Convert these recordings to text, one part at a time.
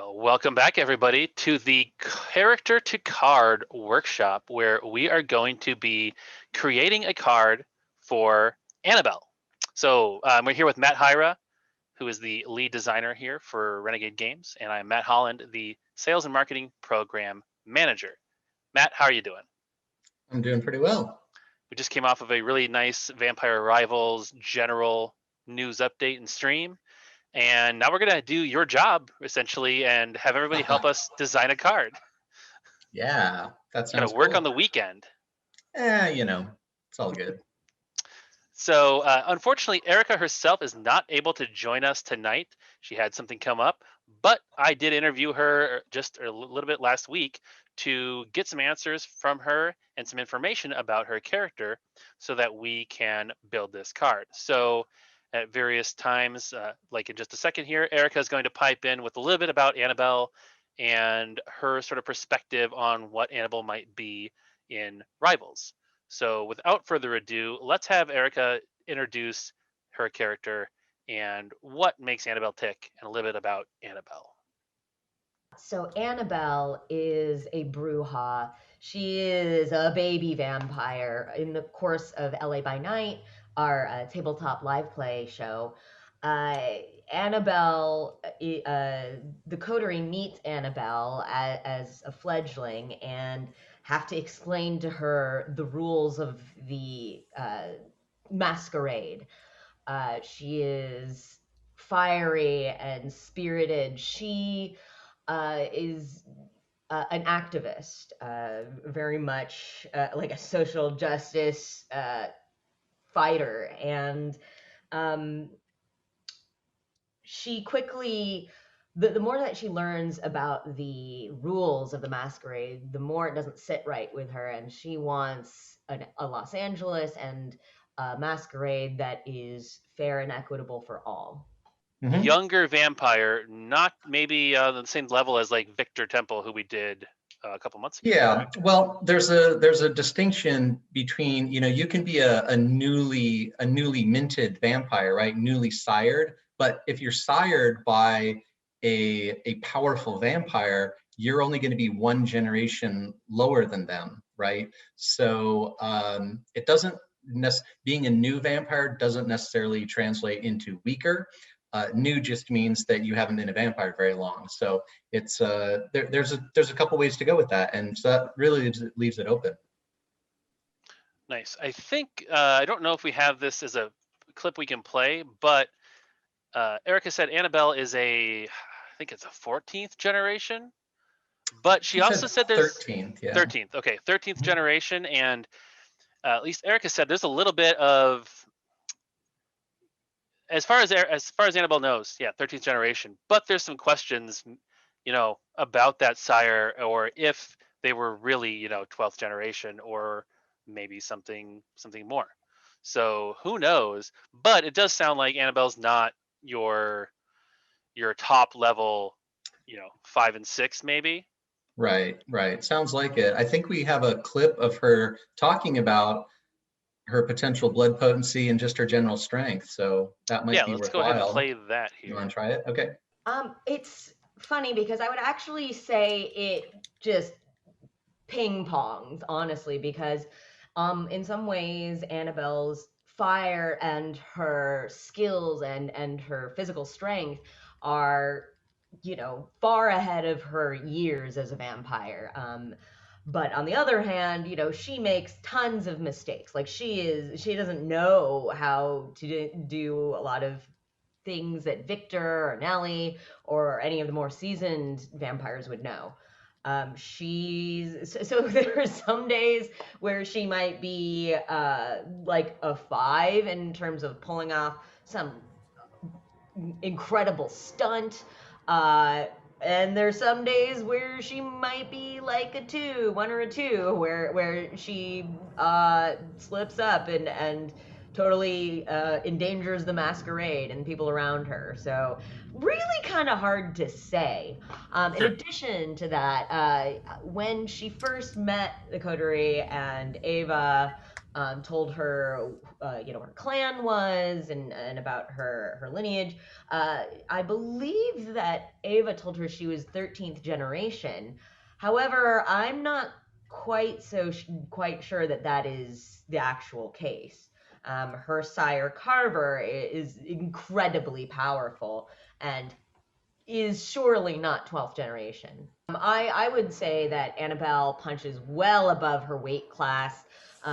Well, welcome back, everybody, to the Character to Card workshop, where we are going to be creating a card for Annabelle. So we're here with Matt Hyra, who is the lead designer here for Renegade Games, and I'm Matt Holland, the sales and marketing program manager. Matt, how are you doing? I'm doing pretty well. We just came off of a really nice Vampire Rivals general news update and stream. And now we're going to do your job, essentially, and have everybody help us design a card. Yeah, that We're going sounds to work cool. on the weekend. It's all good. So unfortunately, Erika herself is not able to join us tonight. She had something come up, but I did interview her just a little bit last week to get some answers from her and some information about her character so that we can build this card. So at various times, like in just a second here, Erika is going to pipe in with a little bit about Annabelle and her sort of perspective on what Annabelle might be in Rivals. So without further ado, let's have Erika introduce her character and what makes Annabelle tick and a little bit about Annabelle. So Annabelle is a Bruja. She is a baby vampire. In the course of LA by Night, our tabletop live play show, uh, Annabelle, the coterie meets Annabelle as a fledgling and have to explain to her the rules of the masquerade. She is fiery and spirited. She is an activist, very much like a social justice fighter. And um, she quickly, the more that she learns about the rules of the masquerade, the more it doesn't sit right with her. And she wants a Los Angeles and a masquerade that is fair and equitable for all. Mhm. Younger vampire, not maybe on the same level as like Victor Temple, who we did a couple months ago. Yeah, Right? well, there's a distinction between, you can be a newly minted vampire, right? Newly sired, but if you're sired by a powerful vampire, you're only going to be one generation lower than them, right? So it doesn't being a new vampire doesn't necessarily translate into weaker. New just means that you haven't been a vampire very long. So it's there's a couple ways to go with that, and so that really leaves it open. Nice. I think I don't know if we have this as a clip we can play, but Erika said Annabelle is I think it's a 14th generation, but she also said there's 13th, yeah. 13th. Okay, 13th generation, and at least Erika said there's a little bit of as far as Annabelle knows, yeah, 13th generation. But there's some questions, about that sire, or if they were really, 12th generation, or maybe something more. So who knows? But it does sound like Annabelle's not your top level, 5 and 6 maybe. Right. Sounds like it. I think we have a clip of her talking about her potential blood potency and just her general strength. So that might Yeah, be let's go ahead and worthwhile. play that You here. want to try it? Okay. It's funny because I would actually say it just ping pongs, honestly, because in some ways Annabelle's fire and her skills and her physical strength are, far ahead of her years as a vampire. But on the other hand, she makes tons of mistakes. Like she doesn't know how to do a lot of things that Victor or Nellie or any of the more seasoned vampires would know. She's so there are some days where she might be like a 5 in terms of pulling off some incredible stunt. And there's some days where she might be like a 2, 1 or a 2, where she slips up and totally endangers the masquerade and people around her. So really kind of hard to say. In addition to that, when she first met the coterie and Ava told her, her clan was and about her lineage. I believe that Ava told her she was 13th generation. However, I'm not quite sure that that is the actual case. Her sire Carver is incredibly powerful and is surely not 12th generation. I would say that Annabelle punches well above her weight class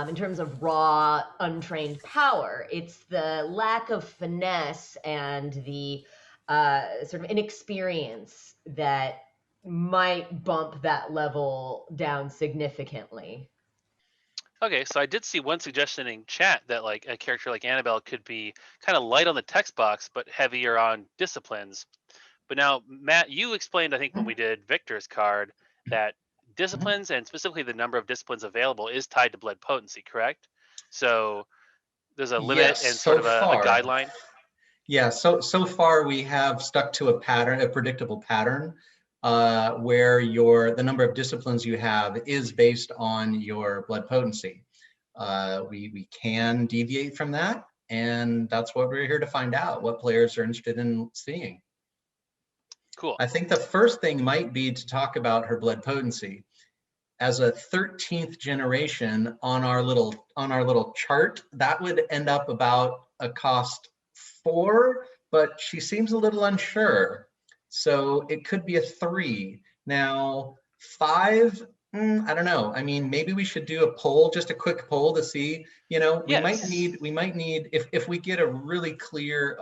in terms of raw, untrained power. It's the lack of finesse and the sort of inexperience that might bump that level down significantly. Okay, so I did see one suggestion in chat that like a character like Annabelle could be kind of light on the text box but heavier on disciplines. But now, Matt, you explained, I think, when we did Victor's card, that disciplines and specifically the number of disciplines available is tied to blood potency, correct? So there's a limit Yes, and sort so of a far. guideline. Yeah, so far we have stuck to a pattern, a predictable pattern, where the number of disciplines you have is based on your blood potency. We can deviate from that, and that's what we're here to find out, what players are interested in seeing. Cool. I think the first thing might be to talk about her blood potency. As a 13th generation on our little chart, that would end up about a cost 4, but she seems a little unsure. So it could be a 3. Now, 5, I don't know. I mean, maybe we should do a poll, just a quick poll to see, we might need, if we get a really clear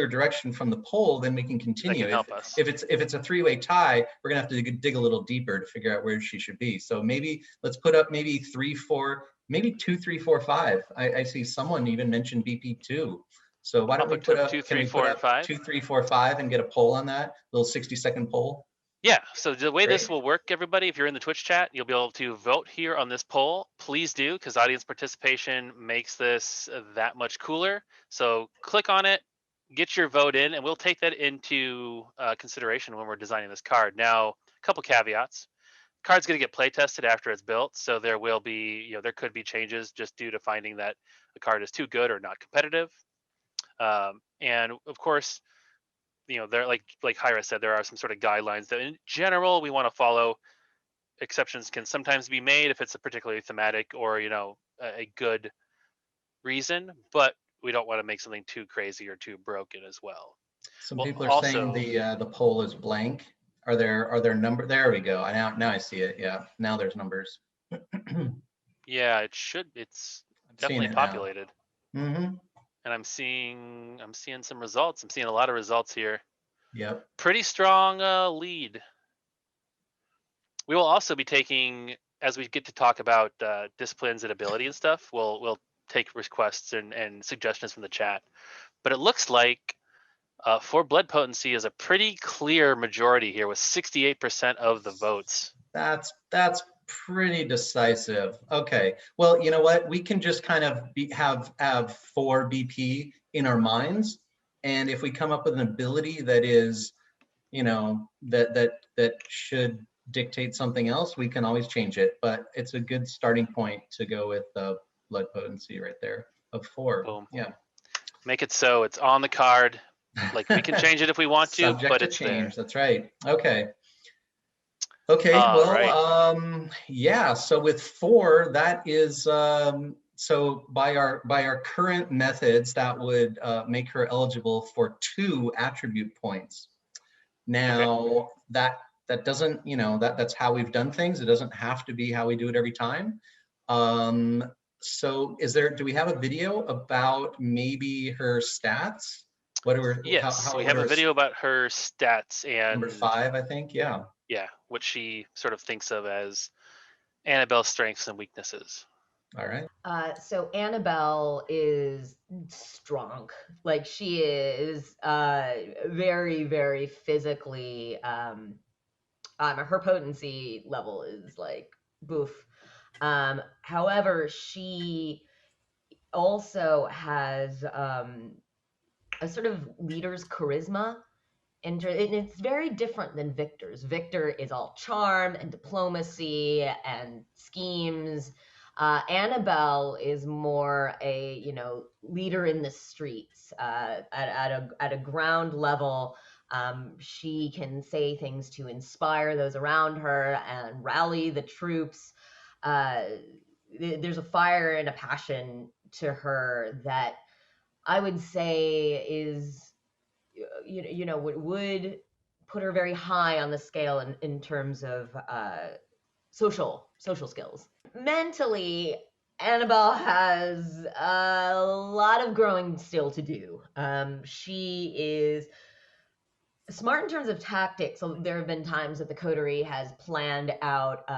direction from the poll, then we can continue. That can help us. If it's a 3-way tie, we're gonna have to dig a little deeper to figure out where she should be. So maybe let's put up maybe 3, 4, maybe 2, 3, 4, 5. I see someone even mentioned BP2. So why don't we put up 2, 3, 4, and 5? 2, 3, 4, 5 and get a poll on that little 60-second poll? Yeah, so the way this Great. will work, everybody, if you're in the Twitch chat, you'll be able to vote here on this poll. Please do, because audience participation makes this that much cooler. So click on it, get your vote in, and we'll take that into consideration when we're designing this card. Now, a couple caveats. Card's going to get play tested after it's built, so there will be, there could be changes just due to finding that the card is too good or not competitive. And of course, there like Hyra said, there are some sort of guidelines that in general we want to follow. Exceptions can sometimes be made if it's a particularly thematic or a good reason, but we don't want to make something too crazy or too broken as well. Some people are saying the poll is blank. Are there numbers? There we go. Now I see it. Yeah, now there's numbers. Yeah, it's definitely populated. Mm-hmm. And I'm seeing some results. I'm seeing a lot of results here. Yep. Pretty strong lead. We will also be taking, as we get to talk about disciplines and ability and stuff, we'll take requests and suggestions from the chat. But it looks like for blood potency is a pretty clear majority here with 68% of the votes. That's pretty decisive. Okay. Well, you know what? We can just kind of have 4 BP in our minds, and if we come up with an ability that is, that should dictate something else, we can always change it. But it's a good starting point to go with blood potency right there of 4. Boom. Yeah. Make it so it's on the card. Like we can change it if we want to, Subject but to it's change. there. That's right. Okay. Okay, yeah, so with 4, that is, so by our current methods, that would make her eligible for 2 attribute points. Now, that doesn't, that's how we've done things. It doesn't have to be how we do it every time. So do we have a video about maybe her stats? Yes, we have a video about her stats and number 5, I think. Yeah. Yeah, what she sort of thinks of as Annabelle's strengths and weaknesses. All right. So Annabelle is strong. Like she is very, very physically. Her potency level is like boof. However, she also has a sort of leader's charisma. And it's very different than Victor's. Victor is all charm and diplomacy and schemes. Annabelle is more a, you know, leader in the streets, at a ground level. She can say things to inspire those around her and rally the troops. There's a fire and a passion to her that I would say is, you know, would put her very high on the scale in terms of social skills. Mentally, Annabelle has a lot of growing still to do. She is smart in terms of tactics. So there have been times that the coterie has planned out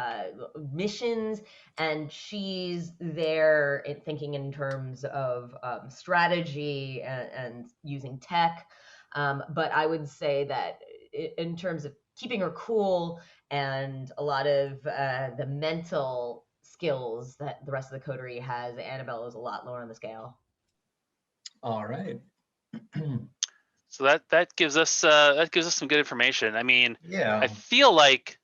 missions, and she's there thinking in terms of strategy and using tech. But I would say that in terms of keeping her cool and a lot of the mental skills that the rest of the coterie has, Annabelle is a lot lower on the scale. All right. So that gives us some good information. I mean, Yeah. I feel like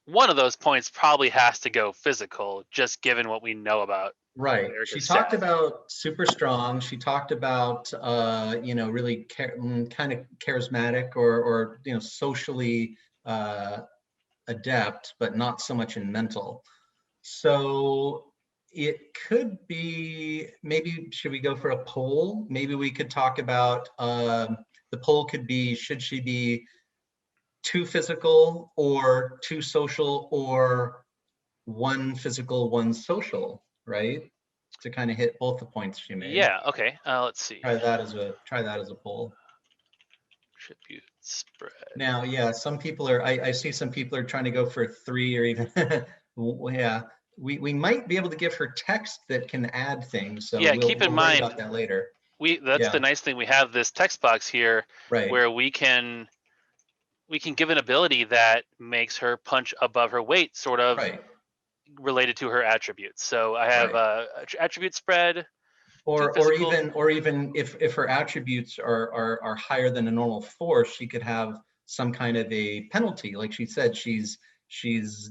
one of those points probably has to go physical, just given what we know about. Right. Erika She said. talked about super strong. She talked about, you know, really kind of charismatic or, you know, socially adept, but not so much in mental. So it could be, maybe, should we go for a poll? Maybe we could talk about, the poll could be, should she be too physical or too social, or one physical, one social, right? To kind of hit both the points she made. Yeah. Okay. Let's see. Try that as a poll. Attribute spread. Now, yeah, some people are. I see some people are trying to go for 3 or even. Yeah, we might be able to give her text that can add things. So yeah. we'll Keep in worry mind about that later. that's the nice thing. We have this text box here, Right. where we can give an ability that makes her punch above her weight, sort of. Right. Related to her attributes. So I have attribute spread. Or even if her attributes are higher than a normal force, she could have some kind of a penalty. Like she said, she's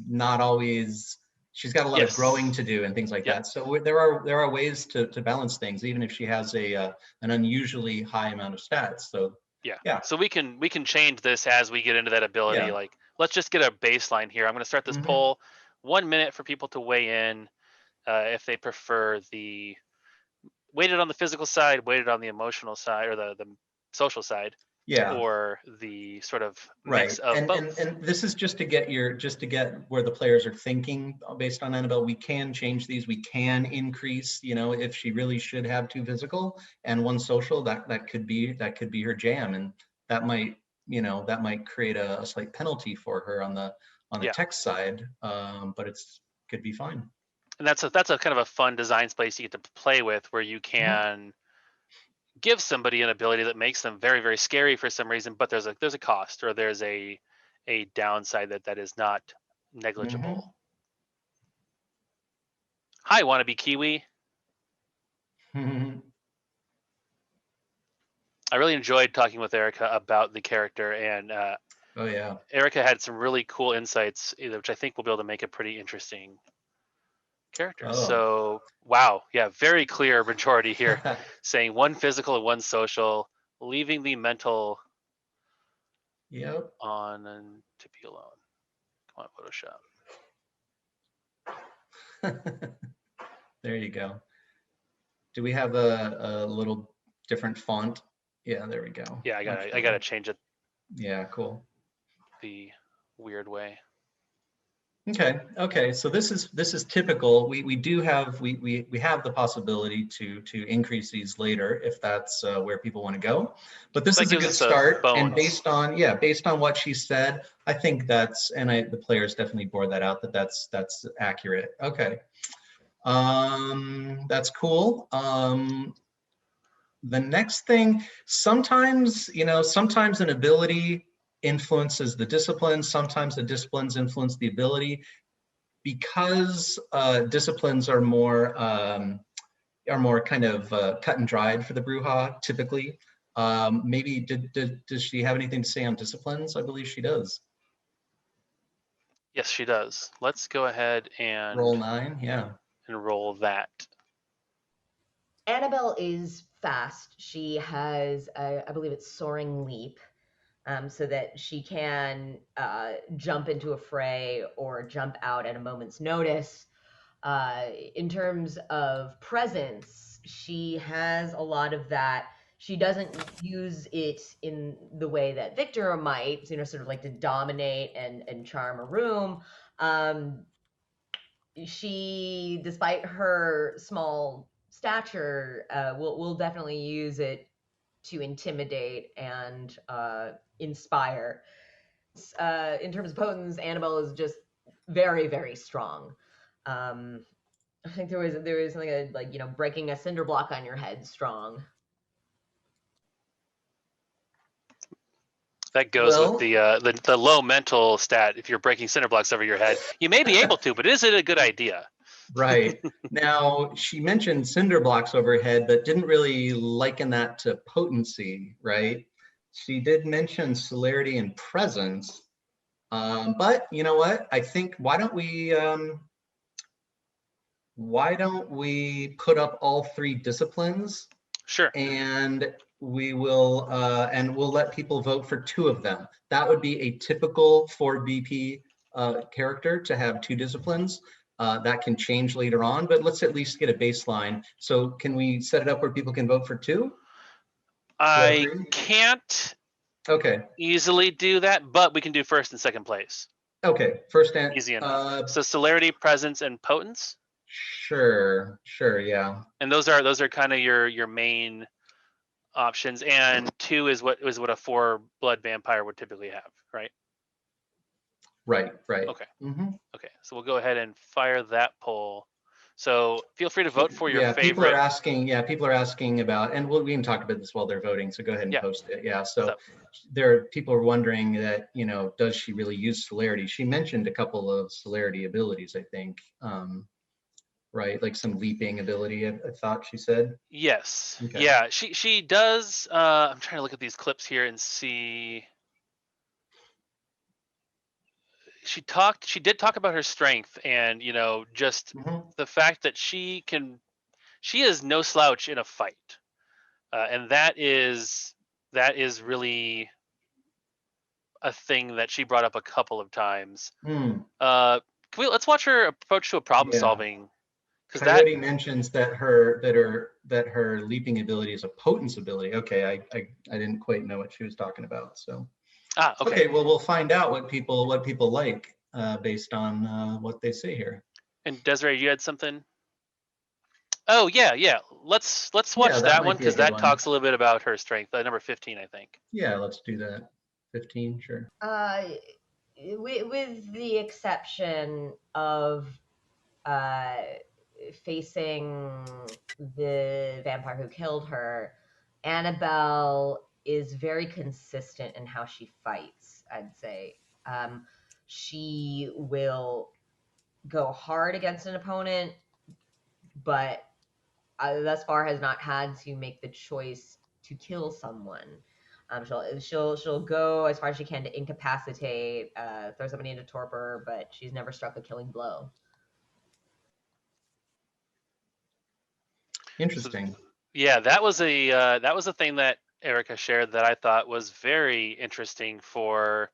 not always, she's got a lot of growing to do and things like that. So there are ways to balance things, even if she has an unusually high amount of stats. So yeah. So we can change this as we get into that ability. Yeah. Like, let's just get a baseline here. I'm going to start this poll. 1 minute for people to weigh in, if they prefer the weighted on the physical side, weighted on the emotional side, or the social side. Yeah. Or the sort of mix of both. And this is just to get where the players are thinking based on Annabelle. We can change these. We can increase, you know, if she really should have 2 physical and 1 social, that could be her jam, and that might, you know, that might create a slight penalty for her on the text side, but it's could be fine. And that's a kind of a fun design space you get to play with, where you can give somebody an ability that makes them very, very scary for some reason, but there's a cost, or there's a downside that is not negligible. Hi, wannabe Kiwi. I really enjoyed talking with Erika about the character, and oh yeah, Erika had some really cool insights, which I think will be able to make a pretty interesting character. So wow, yeah, very clear majority here saying 1 physical and 1 social, leaving the mental on and to be alone. Come on, Photoshop. There you go. Do we have a little different font? Yeah, there we go. Yeah, I gotta change it. Yeah, cool. The weird way. Okay. So this is typical. We do have we have the possibility to increase these later if that's where people want to go. But this is a good start. And based on what she said, I think that's, and the players definitely bore that out, that's accurate. Okay. That's cool. The next thing, sometimes an ability influences the discipline. Sometimes the disciplines influence the ability, because disciplines are more kind of cut and dried for the Bruja typically. Maybe does she have anything to say on disciplines? I believe she does. Yes, she does. Let's go ahead and roll 9. Yeah. and roll that. Annabelle is fast. She has, I believe it's Soaring Leap, so that she can jump into a fray or jump out at a moment's notice. In terms of presence, she has a lot of that. She doesn't use it in the way that Victor might, sort of like to dominate and charm a room. She, despite her small stature, will definitely use it to intimidate and inspire. In terms of potence, Annabelle is just very, very strong. I think there was something like breaking a cinder block on your head strong. That goes with the low mental stat. If you're breaking cinder blocks over your head, you may be able to, but is it a good idea? Right. Now, she mentioned cinder blocks overhead, but didn't really liken that to potency, right? She did mention celerity and presence. But you know what? I think why don't we put up all 3 disciplines? Sure. And we'll let people vote for 2 of them. That would be a typical 4BP character to have 2 disciplines. That can change later on, but let's at least get a baseline. So can we set it up where people can vote for 2? I can't easily do that, but we can do first and second place. Okay, first and easy enough. So celerity, presence, and potence. Sure, yeah. And those are kind of your main options, and 2 is what a 4 blood vampire would typically have, right? Right. Okay. Okay, so we'll go ahead and fire that poll. So feel free to vote for your favorite. People are asking about, and we can talk about this while they're voting, so go ahead and post it. Yeah, so people are wondering that, does she really use celerity? She mentioned a couple of celerity abilities, I think, right? Like some leaping ability, I thought she said. Yes. Okay. Yeah, she does. I'm trying to look at these clips here and see. She did talk about her strength and just the fact that she is no slouch in a fight, and that is really a thing that she brought up a couple of times. Let's watch her approach to a problem solving, because Coyote mentions that her leaping ability is a potence ability. Okay, I didn't quite know what she was talking about, so. Okay, well, we'll find out what people like based on what they say here. And Desiree, you had something? Oh yeah. Let's watch that one, because that talks a little bit about her strength. Number 15, I think. Yeah, let's do that. 15, sure. With the exception of facing the vampire who killed her, Annabelle is very consistent in how she fights, I'd say. She will go hard against an opponent, but thus far has not had to make the choice to kill someone. She'll go as far as she can to incapacitate, throw somebody into torpor, but she's never struck a killing blow. Interesting. So, yeah, that was a thing that Erika shared that I thought was very interesting for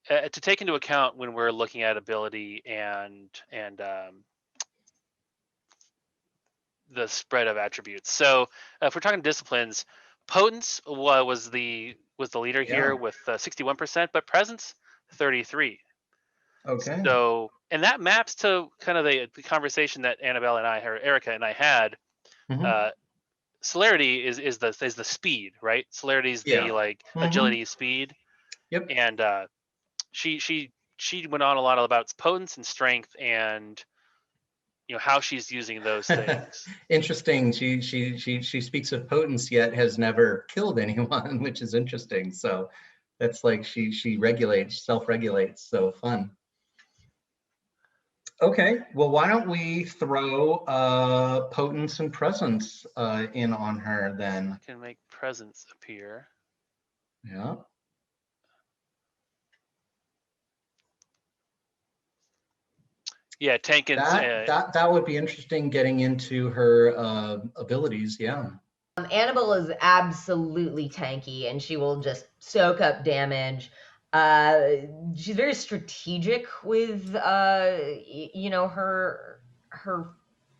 to take into account when we're looking at ability and the spread of attributes. So if we're talking disciplines, potence was the leader here with 61%, but presence 33. Okay. So, and that maps to kind of the conversation that Annabelle and Erika and I had. Celerity is the speed, right? Celerity is the agility, speed. Yep. And she went on a lot about potence and strength and how she's using those things. Interesting. She speaks of potence yet has never killed anyone, which is interesting. So that's like she self-regulates. So fun. Okay, well, why don't we throw potence and presence in on her then? I can make presence appear. Yeah. Yeah, tank and That would be interesting, getting into her abilities. Yeah. Annabelle is absolutely tanky, and she will just soak up damage. She's very strategic with her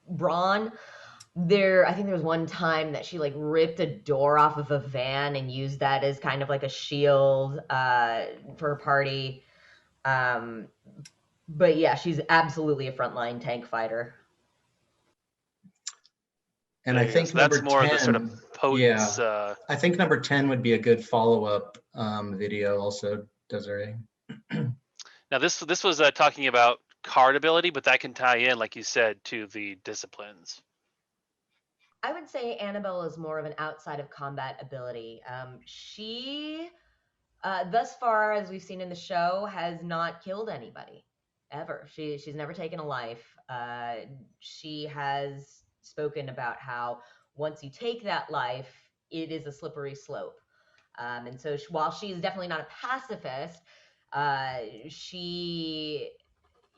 brawn. I think there was one time that she like ripped a door off of a van and used that as kind of like a shield for her party. But yeah, she's absolutely a frontline tank fighter. And I think so that's more 10, of the sort of potence. Yeah, I think number 10 would be a good follow-up video also, Desiree. Now this was talking about card ability, but that can tie in, like you said, to the disciplines. I would say Annabelle is more of an outside of combat ability. She, thus far, as we've seen in the show, has not killed anybody ever. She's never taken a life. She has spoken about how once you take that life, it is a slippery slope. And so while she's definitely not a pacifist, she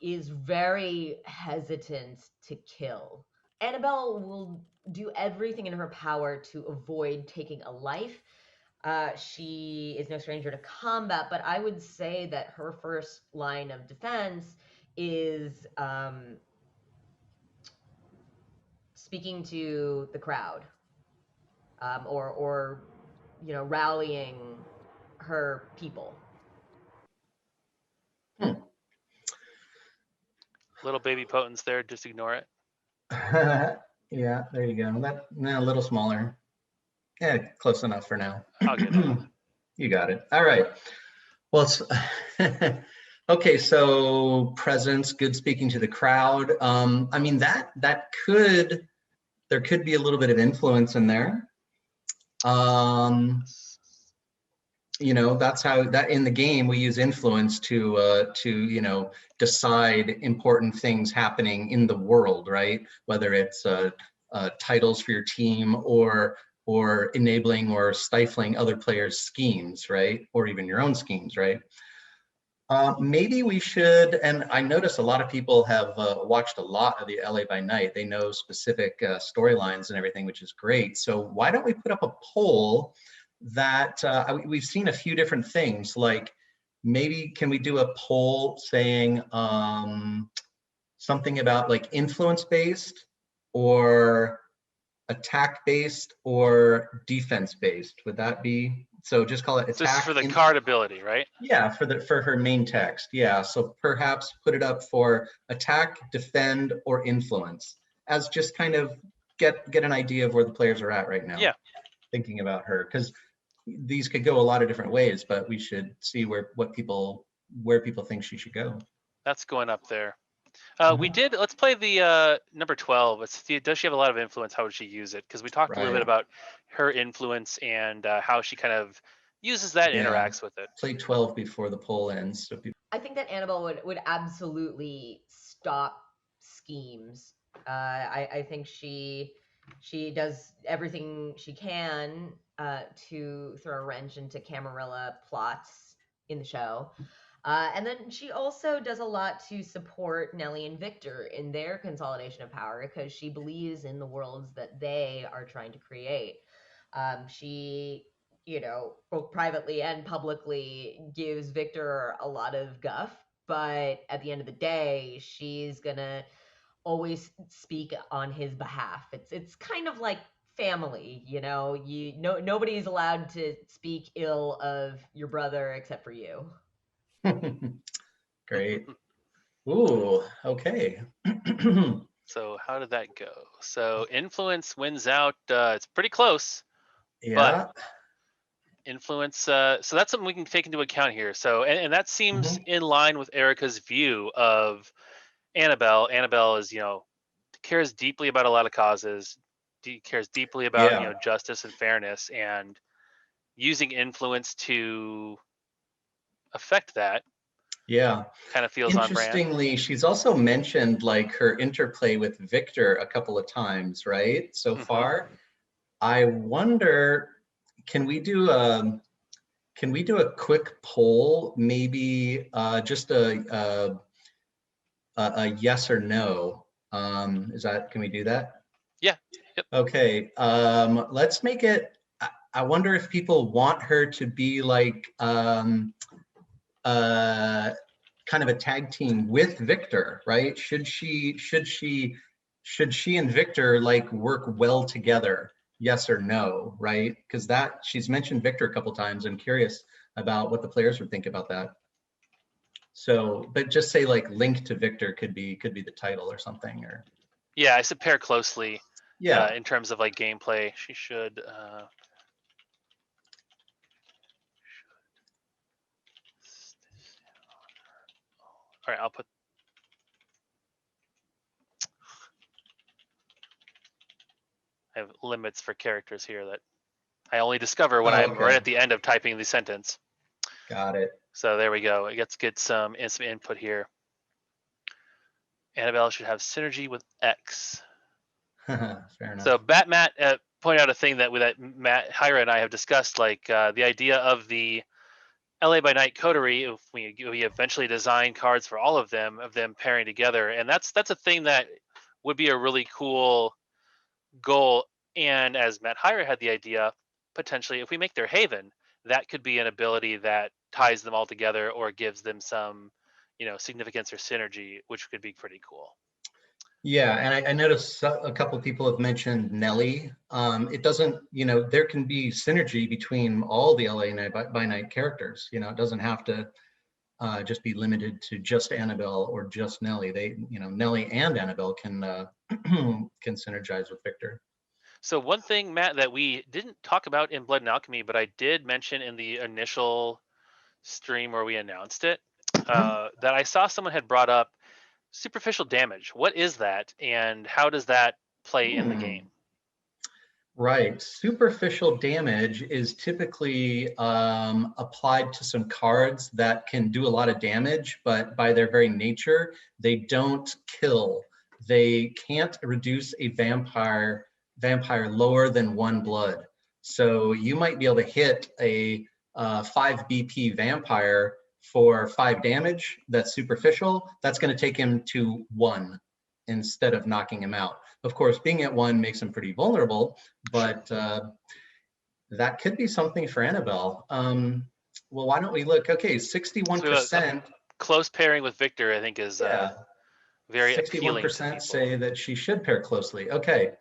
is very hesitant to kill. Annabelle will do everything in her power to avoid taking a life. She is no stranger to combat, but I would say that her first line of defense is speaking to the crowd, or rallying her people. Little baby potence there, just ignore it. Yeah, there you go. A little smaller. Yeah, close enough for now. I'll get it. You got it. All right. Well, it's okay. So presence, good speaking to the crowd. I mean, there could be a little bit of influence in there. That's how that in the game we use influence to decide important things happening in the world, right? Whether it's titles for your team or enabling or stifling other players' schemes, right? Or even your own schemes, right? Maybe we should, and I notice a lot of people have watched a lot of the LA by Night. They know specific storylines and everything, which is great. So why don't we put up a poll that we've seen a few different things, like maybe can we do a poll saying something about like influence based or attack based or defense based? Would that be, so just call it attack? This is for the card ability, right? Yeah, for her main text. Yeah, so perhaps put it up for attack, defend, or influence, as just kind of get an idea of where the players are at right now. Yeah. Thinking about her, because these could go a lot of different ways, but we should see where people think she should go. That's going up there. Let's play the number 12. Does she have a lot of influence? How would she use it? Because we talked a little bit about her influence and how she kind of uses that, interacts with it. Play 12 before the poll ends. So I think that Annabelle would absolutely stop schemes. I think she does everything she can to throw a wrench into Camarilla plots in the show. And then she also does a lot to support Nellie and Victor in their consolidation of power, because she believes in the worlds that they are trying to create. She, both privately and publicly gives Victor a lot of guff, but at the end of the day, she's gonna always speak on his behalf. It's kind of like family, nobody's allowed to speak ill of your brother except for you. Great. Ooh, okay. So how did that go? So influence wins out. It's pretty close. Yeah. But influence, so that's something we can take into account here. So and that seems in line with Erika's view of Annabelle. Annabelle is, cares deeply about a lot of causes, cares deeply about justice and fairness, and using influence to affect that. Yeah, kind of feels on brand. Interestingly, she's also mentioned like her interplay with Victor a couple of times, right? So far, I wonder, can we do a quick poll? Maybe just a a yes or no. Can we do that? Yeah. Yep. Okay. Let's make it. I wonder if people want her to be like kind of a tag team with Victor, right? Should she and Victor like work well together? Yes or no, right? Because that she's mentioned Victor a couple times. I'm curious about what the players would think about that. So, but just say like link to Victor could be the title or something, or Yeah, I said pair closely. yeah. In terms of like gameplay, she should. All right, I'll put. I have limits for characters here that I only discover when I'm right at the end of typing the sentence. Got it. So there we go. Let's get some input here. Annabelle should have synergy with X. Fair enough. So Matt pointed out a thing that Matt, Hyra, and I have discussed, like the idea of the LA by Night coterie. If we eventually design cards for all of them pairing together, and that's a thing that would be a really cool goal. And as Matt Hyra had the idea, potentially if we make their Haven, that could be an ability that ties them all together or gives them some, significance or synergy, which could be pretty cool. Yeah, and I noticed a couple of people have mentioned Nelly. It doesn't, there can be synergy between all the LA by Night characters. It doesn't have to just be limited to just Annabelle or just Nelly. Nelly and Annabelle can can synergize with Victor. So one thing, Matt, that we didn't talk about in Blood and Alchemy, but I did mention in the initial stream where we announced it, that I saw someone had brought up superficial damage. What is that, and how does that play in the game? Right. Superficial damage is typically applied to some cards that can do a lot of damage, but by their very nature, they don't kill. They can't reduce a vampire lower than 1 blood. So you might be able to hit a 5 BP vampire for 5 damage. That's superficial. That's going to take him to 1 instead of knocking him out. Of course, being at 1 makes him pretty vulnerable, but that could be something for Annabelle. Well, why don't we look? Okay, 61%. So close pairing with Victor, I think, is very appealing. 61% say that she should pair closely. Okay.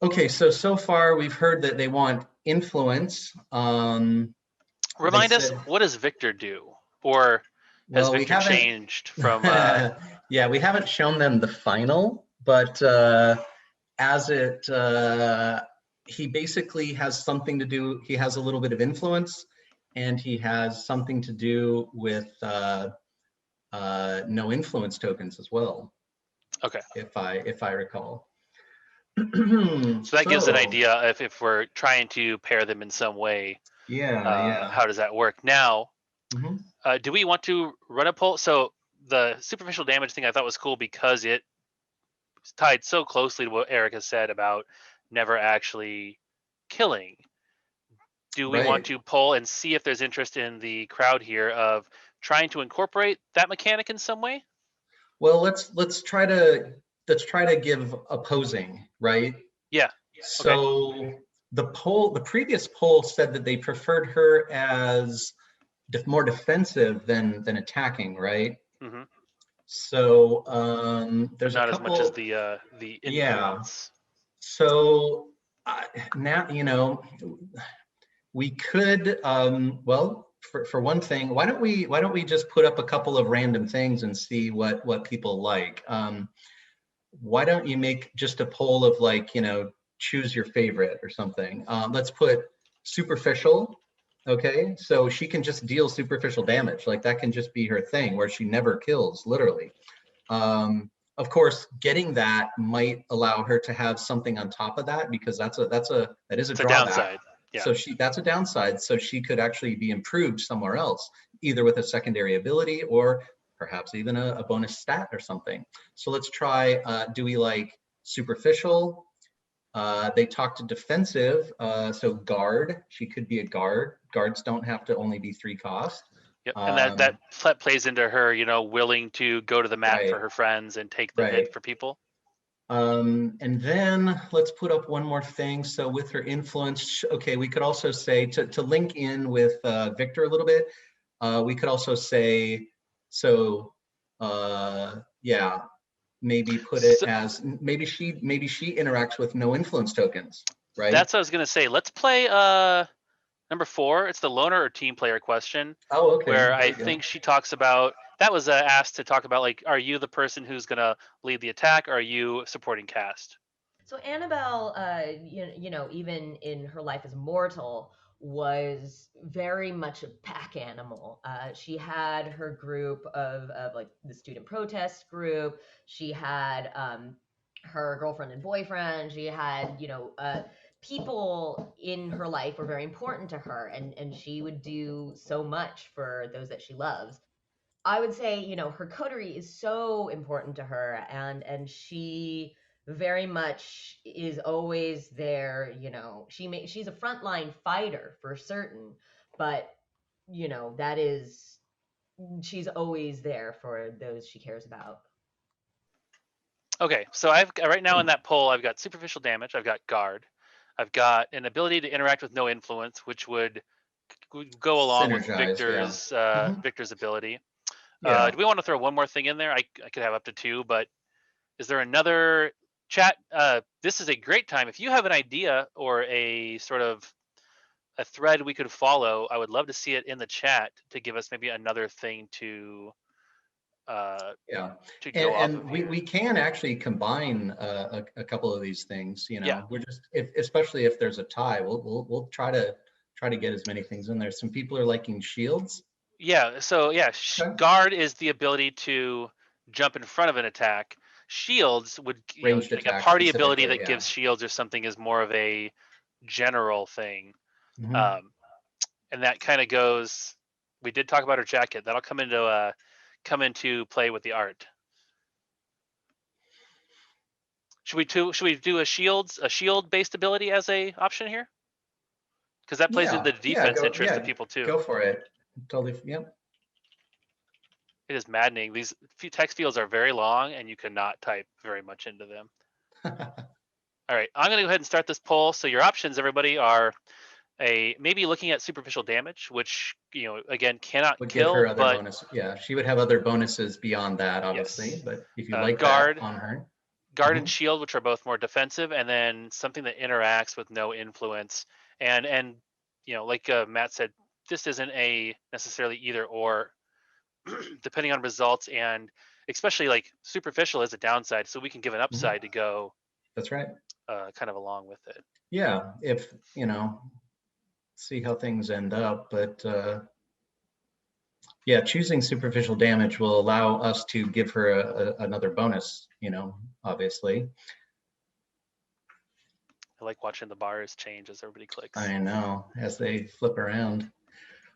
Okay, so far we've heard that they want influence. Remind us, what does Victor do? Or has Victor changed from... Yeah, we haven't shown them the final, but he basically has something to do, he has a little bit of influence, and he has something to do with no influence tokens as well. Okay. If I recall. So that gives an idea if we're trying to pair them in some way. Yeah. How does that work? Now, do we want to run a poll? So the superficial damage thing I thought was cool because it tied so closely to what Erika said about never actually killing. Do we want to poll and see if there's interest in the crowd here of trying to incorporate that mechanic in some way? Well, let's try to give opposing, right? Yeah. So okay. The previous poll said that they preferred her as more defensive than attacking, right? Mm-hmm. So there's not a couple, as much as the influence. Yeah. So now we could well, for one thing, why don't we just put up a couple of random things and see what people like. Why don't you make just a poll of like, choose your favorite or something. Let's put superficial. Okay, so she can just deal superficial damage. Like that can just be her thing where she never kills, literally. Of course, getting that might allow her to have something on top of that, because that is a drawback. Downside. Yeah. So that's a downside. So she could actually be improved somewhere else, either with a secondary ability or perhaps even a bonus stat or something. So let's try, do we like superficial? They talked to defensive, so guard. She could be a guard. Guards don't have to only be 3 cost. Yep. And that Um, plays into her, willing to go to the mat for right, her friends and take the hit right. for people. And then let's put up one more thing. So with her influence, okay, we could also say to link in with Victor a little bit, we could also say, so yeah, maybe put it So as maybe she interacts with no influence tokens, right? that's what I was gonna say. Let's play number 4. It's the loner or team player question, Oh, okay, where there I you go. think she talks about that was asked to talk about, like, are you the person who's gonna lead the attack? Or are you supporting cast? So Annabelle, even in her life as mortal, was very much a pack animal. She had her group of like the student protest group. She had her girlfriend and boyfriend. She had, people in her life were very important to her, and she would do so much for those that she loves. I would say, her coterie is so important to her, and she very much is always there. She's a frontline fighter for certain, but that is she's always there for those she cares about. Okay, so I've right now in that poll, I've got superficial damage, I've got guard, I've got an ability to interact with no influence, which would go along with Synergize, yeah. Hmm. Victor's ability. Yeah. Do we want to throw one more thing in there? I could have up to 2, but is there another chat? This is a great time. If you have an idea or a sort of a thread we could follow, I would love to see it in the chat to give us maybe another thing uh, Yeah, to and go off of we here. can actually combine a couple of these things. Yeah, We're just especially if there's a tie, we'll try to get as many things in there. Some people are liking shields. yeah. So yeah, Okay. guard is the ability to jump in front of an attack. Shields would, Ranged like a attack party ability specifically. that Yeah. gives shields or something is more of a general thing. Hmm. Um, and that kind of goes. We did talk about her jacket. That'll come into play with the art. Should we do a shield based ability as a option here? Because that plays into Yeah. the Yeah. defense Go. interest of Yeah. people too. Go for it. Totally. Yep. It is maddening. These text fields are very long, and you cannot type very much into them. All right, I'm going to go ahead and start this poll. So your options, everybody, are a maybe looking at superficial damage, which again cannot Would give her kill, other but bonus. Yeah, she would have other bonuses beyond that, obviously. yes, But if you like that guard, on her. guard and Hmm. shield, which are both more defensive, and then something that interacts with no influence. And like Matt said, this isn't a necessarily either or, depending on results, and especially like superficial is a downside, so we can give an Hmm. upside to go That's right. kind of along with it. Yeah. If see how things end up, but yeah, choosing superficial damage will allow us to give her another bonus, obviously. I like watching the bars change as everybody clicks. I know, as they flip around.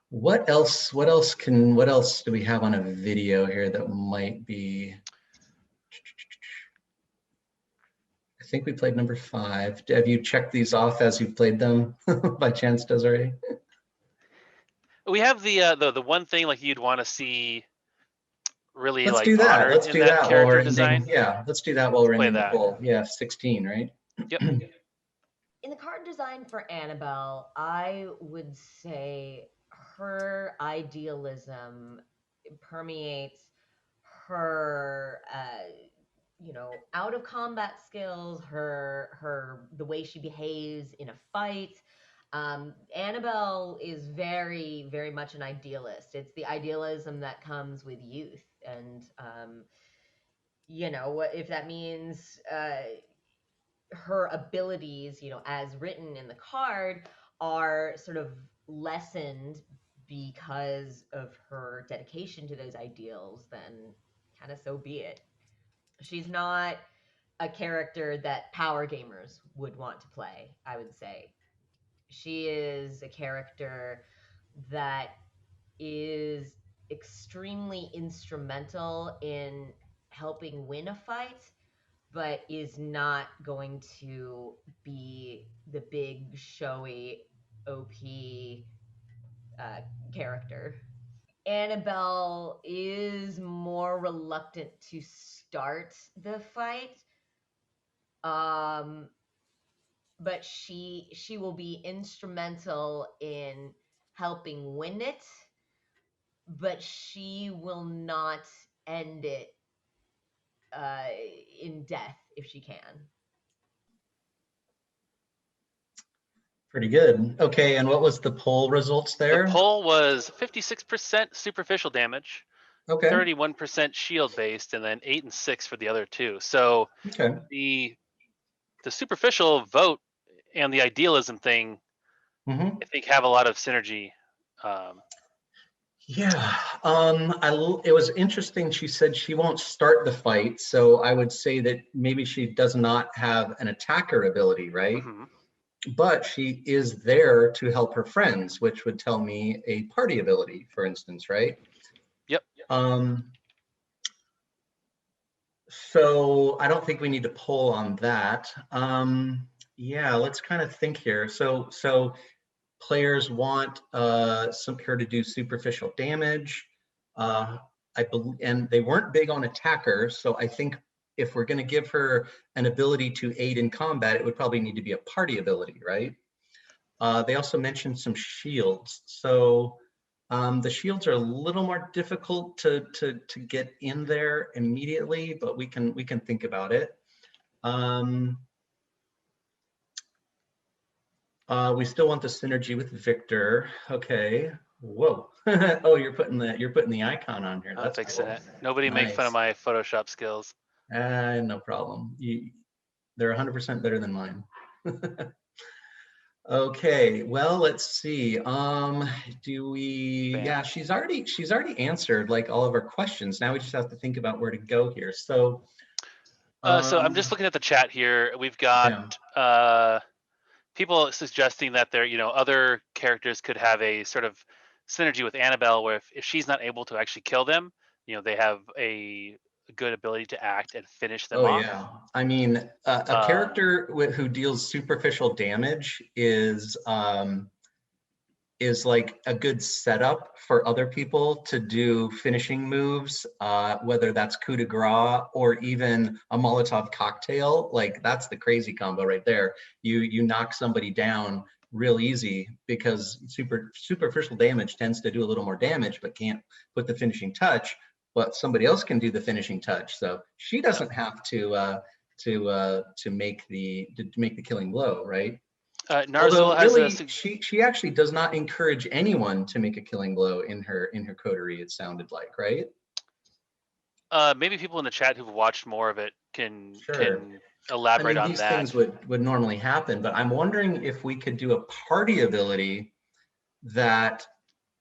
What else do we have on a video here that might be? I think we played number 5. Have you checked these off as you've played them by chance, Desiree? We have the one thing like you'd want to see really Let's like do that. honored Let's in do that that while we're character ending. design. Yeah, let's do that while Let's we're play ending the that. poll. Yeah, 16, right? Yep. In the card design for Annabelle, I would say her idealism permeates her out of combat skills, her the way she behaves in a fight. Annabelle is very, very much an idealist. It's the idealism that comes with youth, and if that means her abilities, as written in the card, are sort of lessened because of her dedication to those ideals, then kind of so be it. She's not a character that power gamers would want to play, I would say. She is a character that is extremely instrumental in helping win a fight, but is not going to be the big, showy, OP character. Annabelle is more reluctant to start the fight. But she will be instrumental in helping win it, but she will not end it in death if she can. Pretty good. Okay, and what was the poll results there? The poll was 56% superficial damage, Okay. 31% shield based, and then 8 and 6 for the other two. So Okay. the superficial vote and the idealism thing, Mm-hmm. I think, have a lot of synergy. Yeah, it was interesting. She said she won't start the fight, so I would say that maybe she does not have an attacker ability, right? Mhm. But she is there to help her friends, which would tell me a party ability, for instance, right? Yep. So I don't think we need to poll on that. Yeah, let's kind of think here. So players want her to do superficial damage. I believe, and they weren't big on attacker, so I think if we're going to give her an ability to aid in combat, it would probably need to be a party ability, right? They also mentioned some shields. So the shields are a little more difficult to get in there immediately, but we can think about it. We still want the synergy with Victor. Okay. Whoa. Oh, you're putting the icon on here. I'm That's fixing cool. it. Nobody make fun of my Photoshop skills. No problem. They're 100% better than mine. Okay, well, let's see. Do we? Yeah, she's already answered like all of our questions. Now we just have to think about where to go here. So, so I'm just looking at the chat here. We've got people suggesting that there, other characters could have a sort of synergy with Annabelle, where if she's not able to actually kill them, they have a good ability to act and finish them off. Yeah, I mean, a character who deals superficial damage is like a good setup for other people to do finishing moves, whether that's coup de grace or even a Molotov cocktail. Like that's the crazy combo right there. You knock somebody down real easy because superficial damage tends to do a little more damage but can't put the finishing touch, but somebody else can do the finishing touch. So she doesn't have to make the killing blow, right? Although really, she actually does not encourage anyone to make a killing blow in her coterie. It sounded like, right? Maybe people in the chat who've watched more of it can elaborate on that. These things would normally happen, but I'm wondering if we could do a party ability that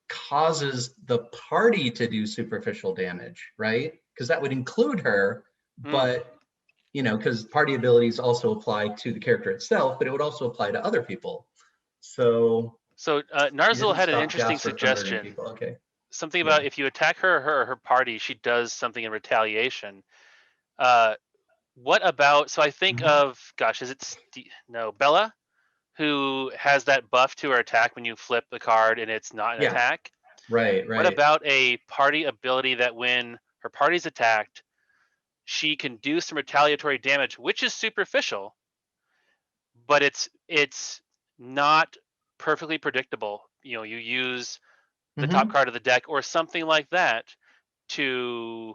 causes the party to do superficial damage, right? Because that would include her, but because party abilities also apply to the character itself, but it would also apply to other people. So Narzul had an interesting suggestion. Okay. Something about if you attack her or her party, she does something in retaliation. What about, so I think of, gosh, is it, Bella, who has that buff to her attack when you flip the card and it's not an attack? Right. What about a party ability that when her party's attacked, she can do some retaliatory damage, which is superficial, but it's not perfectly predictable. You use the top card of the deck or something like that to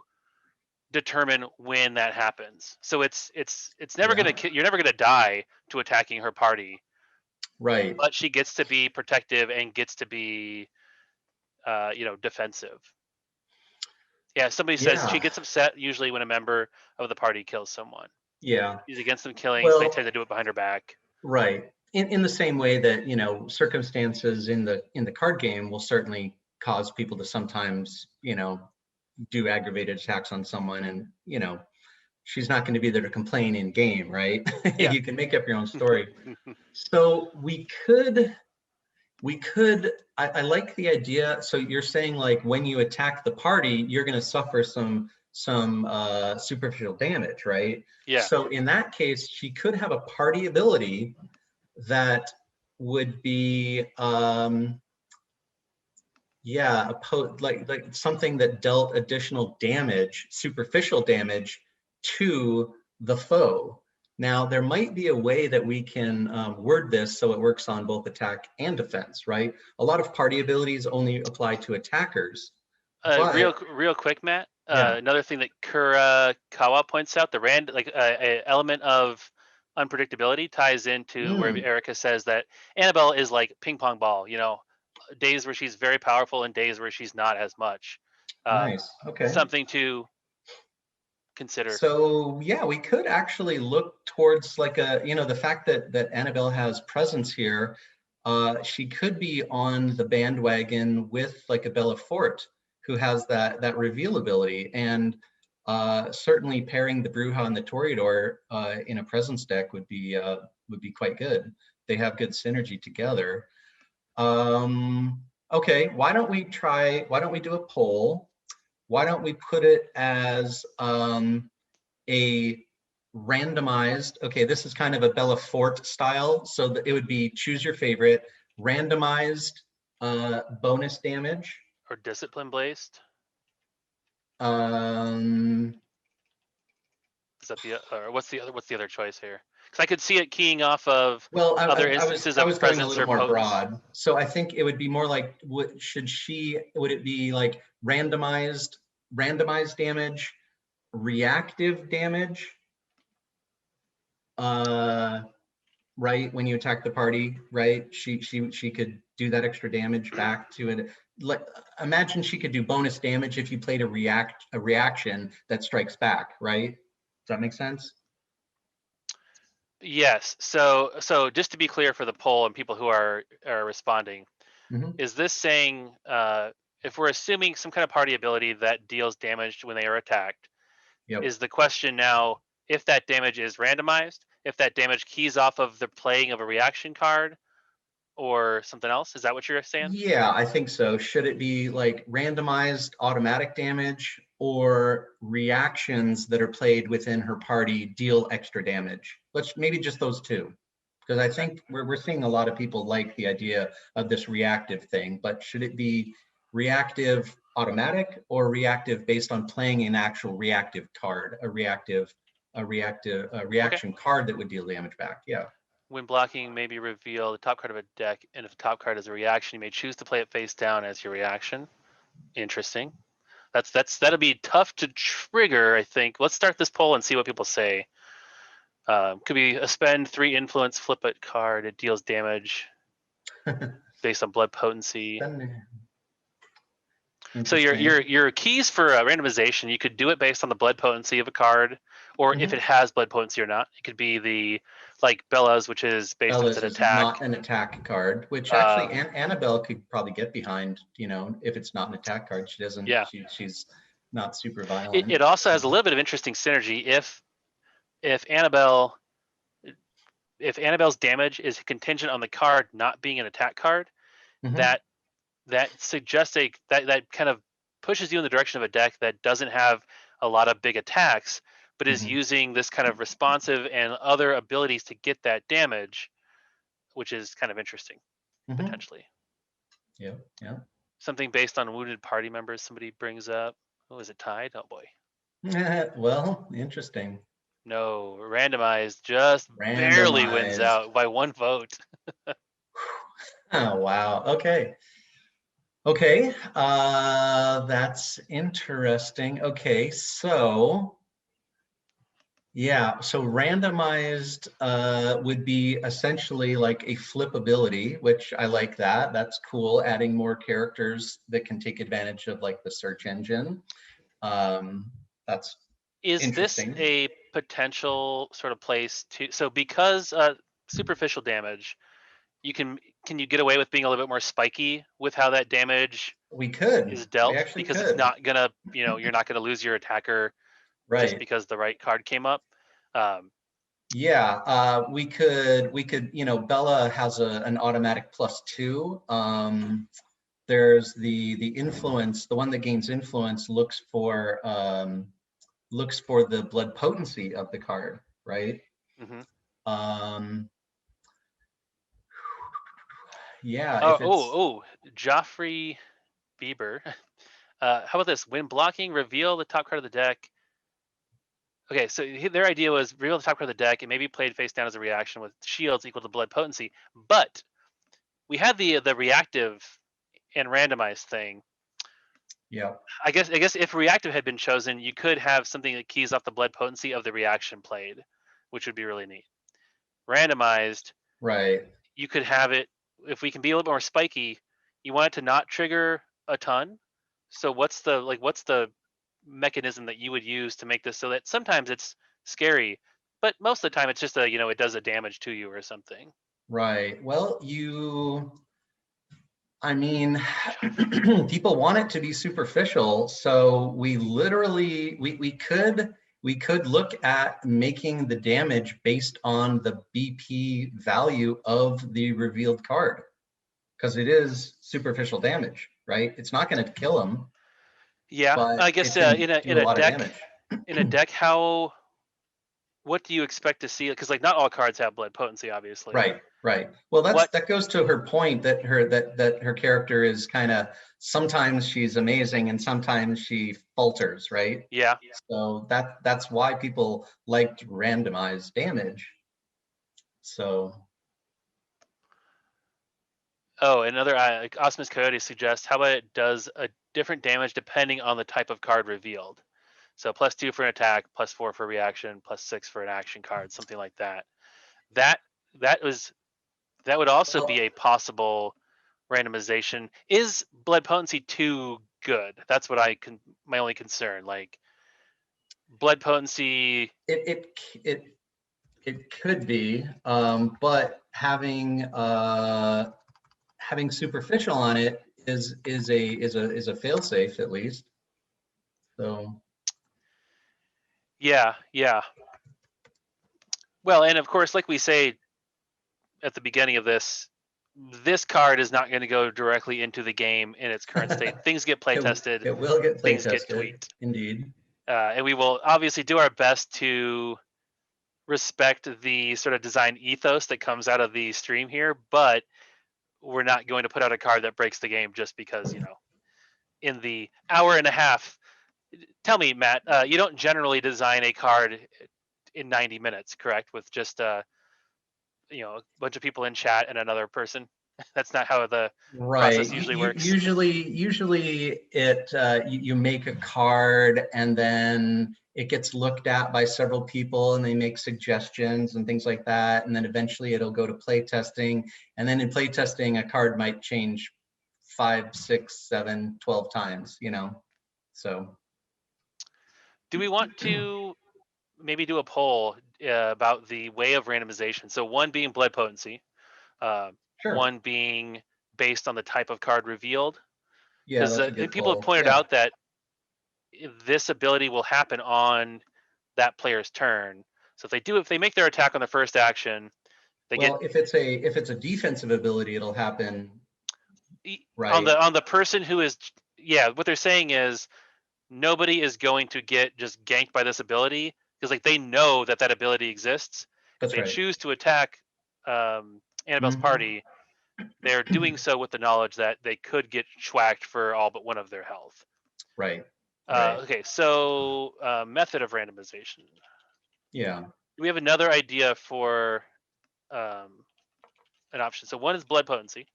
determine when that happens. So it's never you're never gonna die to attacking her party, right? But she gets to be protective and gets to be defensive. Yeah, somebody says she gets upset usually when a member of the party kills someone. Yeah, she's against them killing, so they tend to do it behind her back. Right. In the same way that circumstances in the card game will certainly cause people to sometimes do aggravated attacks on someone, and she's not going to be there to complain in game, right? Yeah. You can make up your own story. So we could I like the idea. So you're saying like when you attack the party, you're going to suffer some superficial damage, right? Yeah. So in that case, she could have a party ability that would be Yeah, like something that dealt additional damage, superficial damage to the foe. Now, there might be a way that we can word this so it works on both attack and defense, right? A lot of party abilities only apply to attackers, but Real quick, Matt. yeah. Another thing that Kurakawa points out, a element of unpredictability ties into where Mm, Erika says that Annabelle is like ping pong ball. Days where she's very powerful and days where she's not as much. nice. Okay. Something to consider. So yeah, we could actually look towards like the fact that Annabelle has presence here. She could be on the bandwagon with like a Bella Fort, who has that reveal ability, and certainly pairing the Bruja and the Toreador in a presence deck would be quite good. They have good synergy together. Okay, why don't we do a poll? Why don't we put it as a randomized, okay, this is kind of a Bella Fort style, so that it would be choose your favorite, randomized bonus damage. Or discipline based. Is that or what's the other choice here? Because I could see it keying off of Well, other I was instances of going a presence little or more potence. broad. So I think it would be more like, would it be like randomized damage, reactive damage, right? When you attack the party, right? She could do that extra damage back to it. Like, imagine she could do bonus damage if you played a reaction that strikes back, right? Does that make sense? Yes. So just to be clear for the poll and people who are responding, Mm-hmm. is this saying if we're assuming some kind of party ability that deals damage when they are attacked, Yep. is the question now if that damage is randomized, if that damage keys off of the playing of a reaction card or something else? Is that what you're saying? Yeah, I think so. Should it be like randomized automatic damage, or reactions that are played within her party deal extra damage? Let's maybe just those two, because I think we're seeing a lot of people like the idea of this reactive thing, but should it be reactive automatic or reactive based on playing an actual reactive card, a Okay. reaction card that would deal damage back? Yeah. When blocking, maybe reveal the top card of a deck, and if the top card is a reaction, you may choose to play it face down as your reaction. Interesting. That'll be tough to trigger, I think. Let's start this poll and see what people say. Could be a spend 3 influence, flip it card. It deals damage based on blood potency. So your keys for randomization, you could do it based on the blood potency of a card, or if it has blood potency or not. It could be the like Bella's, which is based on its attack. Not an attack card, which actually Annabelle could probably get behind. If it's not an attack card, she doesn't. Yeah. She's not super violent. It also has a little bit of interesting synergy if Annabelle's damage is contingent on the card not being an attack card, that suggests that kind of pushes you in the direction of a deck that doesn't have a lot of big attacks, but is using this kind of responsive and other abilities to get that damage, which is kind of interesting, potentially. Yeah. Something based on wounded party members somebody brings up. Oh, is it tied? Oh boy. Well, interesting. No, randomized just barely wins out by 1 vote. Oh, wow. Okay. That's interesting. Okay, so yeah, so randomized would be essentially like a flip ability, which I like that. That's cool. Adding more characters that can take advantage of like the search engine. That's Is this interesting. a potential sort of place to? So because superficial damage, can you get away with being a little bit more spiky with how that damage is dealt? Because it's not gonna, you're not gonna lose your attacker just because the right card came up. Yeah, we could, Bella has an automatic +2. There's the influence, the one that gains influence looks for the blood potency of the card, right? Yeah. Joffrey Bieber. How about this? When blocking, reveal the top card of the deck. Okay, so their idea was reveal the top card of the deck. It may be played face down as a reaction with shields equal to blood potency. But we had the reactive and randomized thing. Yeah. I guess if reactive had been chosen, you could have something that keys off the blood potency of the reaction played, which would be really neat. Randomized, Right. you could have it, if we can be a little more spiky, you want it to not trigger a ton. So what's the mechanism that you would use to make this so that sometimes it's scary, but most of the time it's just it does a damage to you or something. Right. Well, I mean, people want it to be superficial, so we literally we could look at making the damage based on the BP value of the revealed card, because it is superficial damage, right? It's not going to kill him. Yeah, but I guess it can in do a a lot of deck, damage. What do you expect to see? Because like not all cards have blood potency, obviously. Right. Well, that goes to her point that her character is kind of, sometimes she's amazing and sometimes she falters, right? Yeah. So that's why people liked randomized damage. So. Oh, another Osmus Coyote suggests, how about it does a different damage depending on the type of card revealed? So +2 for an attack, +4 for reaction, +6 for an action card, something like that. That would also be a possible randomization. Is blood potency too good? That's what my only concern. Like blood potency. It could be, but having superficial on it is a failsafe at least. So. Yeah. Well, and of course, like we say at the beginning of this card is not going to go directly into the game in its current state. Things get play tested. It will get play things tested. Get tweaked. Indeed. And we will obviously do our best to respect the sort of design ethos that comes out of the stream here, but we're not going to put out a card that breaks the game just because, in the hour and a half. Tell me, Matt, you don't generally design a card in 90 minutes, correct? With just a bunch of people in chat and another person. That's not how the process usually works. Usually it you make a card and then it gets looked at by several people and they make suggestions and things like that, and then eventually it'll go to play testing, and then in play testing a card might change 5, 6, 7, 12 times, so. Do we want to maybe do a poll about the way of randomization? So one being blood potency, Sure. One being based on the type of card revealed. Yeah, that's a good people poll. have pointed out that this ability will happen on that player's turn. So if they make their attack on the first action, if it's a defensive ability, it'll happen. Right. On the person who is, what they're saying is nobody is going to get just ganked by this ability because like they know that ability exists. That's if they right. choose to attack Annabelle's party, they're doing so with the knowledge that they could get schwacked for all but one of their health. Right. Okay, so method of randomization. Yeah. Do we have another idea for an option? So one is blood potency.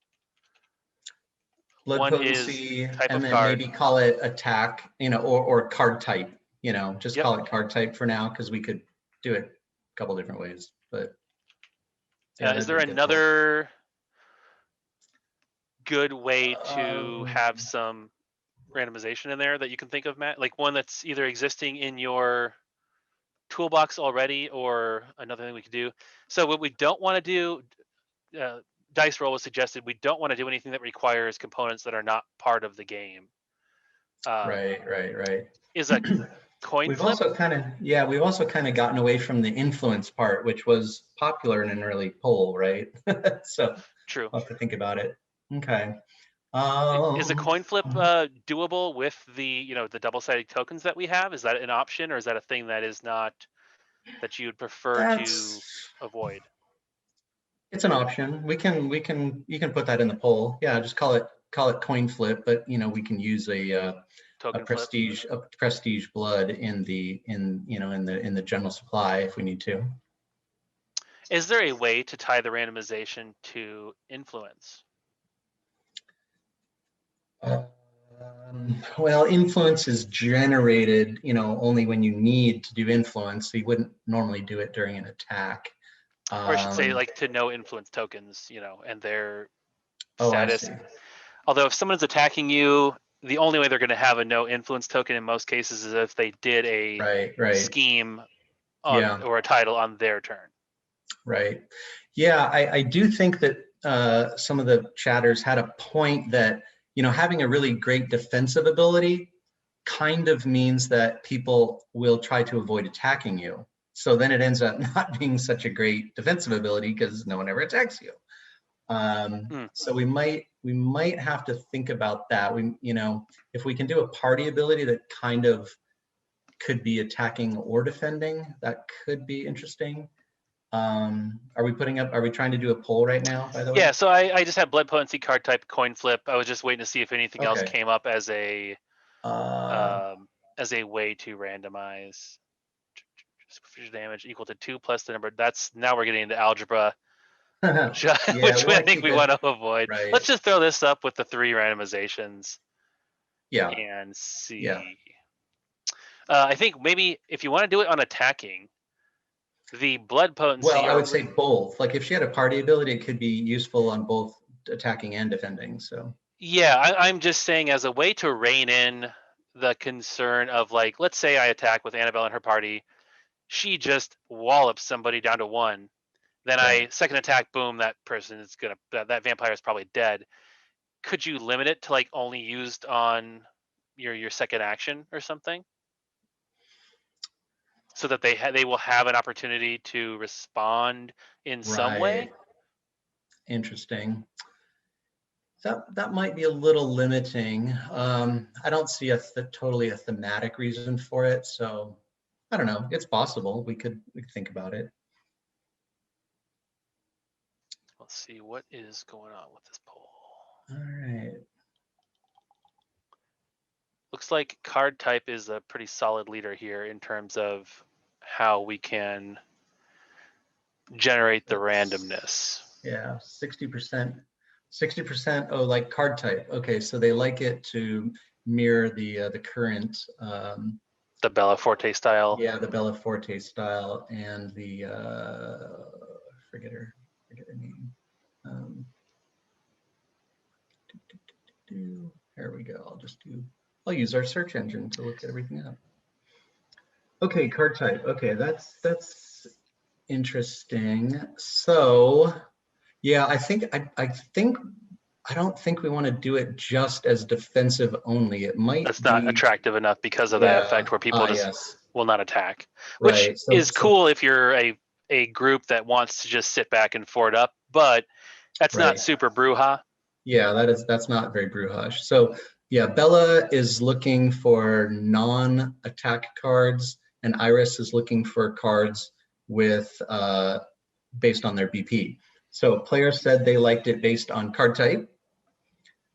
Blood potency, is type and of then card. maybe call it attack, or card type. Just call it card type for now, because we could do it a couple different ways. But is there another good way to have some randomization in there that you can think of, Matt? Like one that's either existing in your toolbox already or another thing we could do. So what we don't want to do, Dice Roll was suggested, we don't want to do anything that requires components that are not part of the game. Right. Is a coin we've flip? Also we've also kind of gotten away from the influence part, which was popular in an early poll, right? So true. I'll have to think about it. Okay. Is a coin flip doable with the the double-sided tokens that we have? Is that an option, or is that a thing that is not, that you would prefer to avoid? It's an option. You can put that in the poll. Yeah, just call it call it coin flip, but we can use a Token flip. prestige blood in the general supply if we need to. Is there a way to tie the randomization to influence? Well, influence is generated, only when you need to do influence. So you wouldn't normally do it during an attack. Or I should say, like, to no influence tokens, and their status. I see. Although if someone's attacking you, the only way they're going to have a no influence token in most cases is if they did a scheme or a title on their turn. Right. Yeah, I do think that some of the chatters had a point that, having a really great defensive ability kind of means that people will try to avoid attacking you. So then it ends up not being such a great defensive ability because no one ever attacks you. So we might have to think about that. If we can do a party ability that kind of could be attacking or defending, that could be interesting. Are we trying to do a poll right now, by the way? Yeah, so I just have blood potency, card type, coin flip. I was just waiting to see if anything else came up as a way to randomize. Superficial damage equal to 2 plus the number. Now we're getting into algebra, which I think we want to avoid. Right. Let's just throw this up with the 3 randomizations. Yeah. And see. Yeah. I think maybe if you want to do it on attacking, the blood potency. Well, I would say both. Like if she had a party ability, it could be useful on both attacking and defending. So. Yeah, I'm just saying as a way to rein in the concern of, like, let's say I attack with Annabelle and her party, she just wallops somebody down to 1. Then I second attack, boom, that person is that vampire is probably dead. Could you limit it to, like, only used on your second action or something? So that they will have an opportunity to respond in some way? Interesting. That might be a little limiting. I don't see totally a thematic reason for it, so I don't know. It's possible. We could think about it. Let's see what is going on with this poll. All right. Looks like card type is a pretty solid leader here in terms of how we can generate the randomness. Yeah, 60%. 60%. Oh, like card type. Okay, so they like it to mirror the current. The Bella Forte style. Yeah, the Bella Forte style and the forget her name. There we go. I'll use our search engine to look everything up. Okay, card type. Okay, that's interesting. So, yeah, I don't think we want to do it just as defensive only. It might. That's not attractive enough because of that effect where people just will not attack, which is cool if you're a group that wants to just sit back and fort up, but that's not super Bruja. Yeah, that's not very Bruja. So yeah, Bella is looking for non-attack cards, and Iris is looking for cards with based on their BP. So players said they liked it based on card type.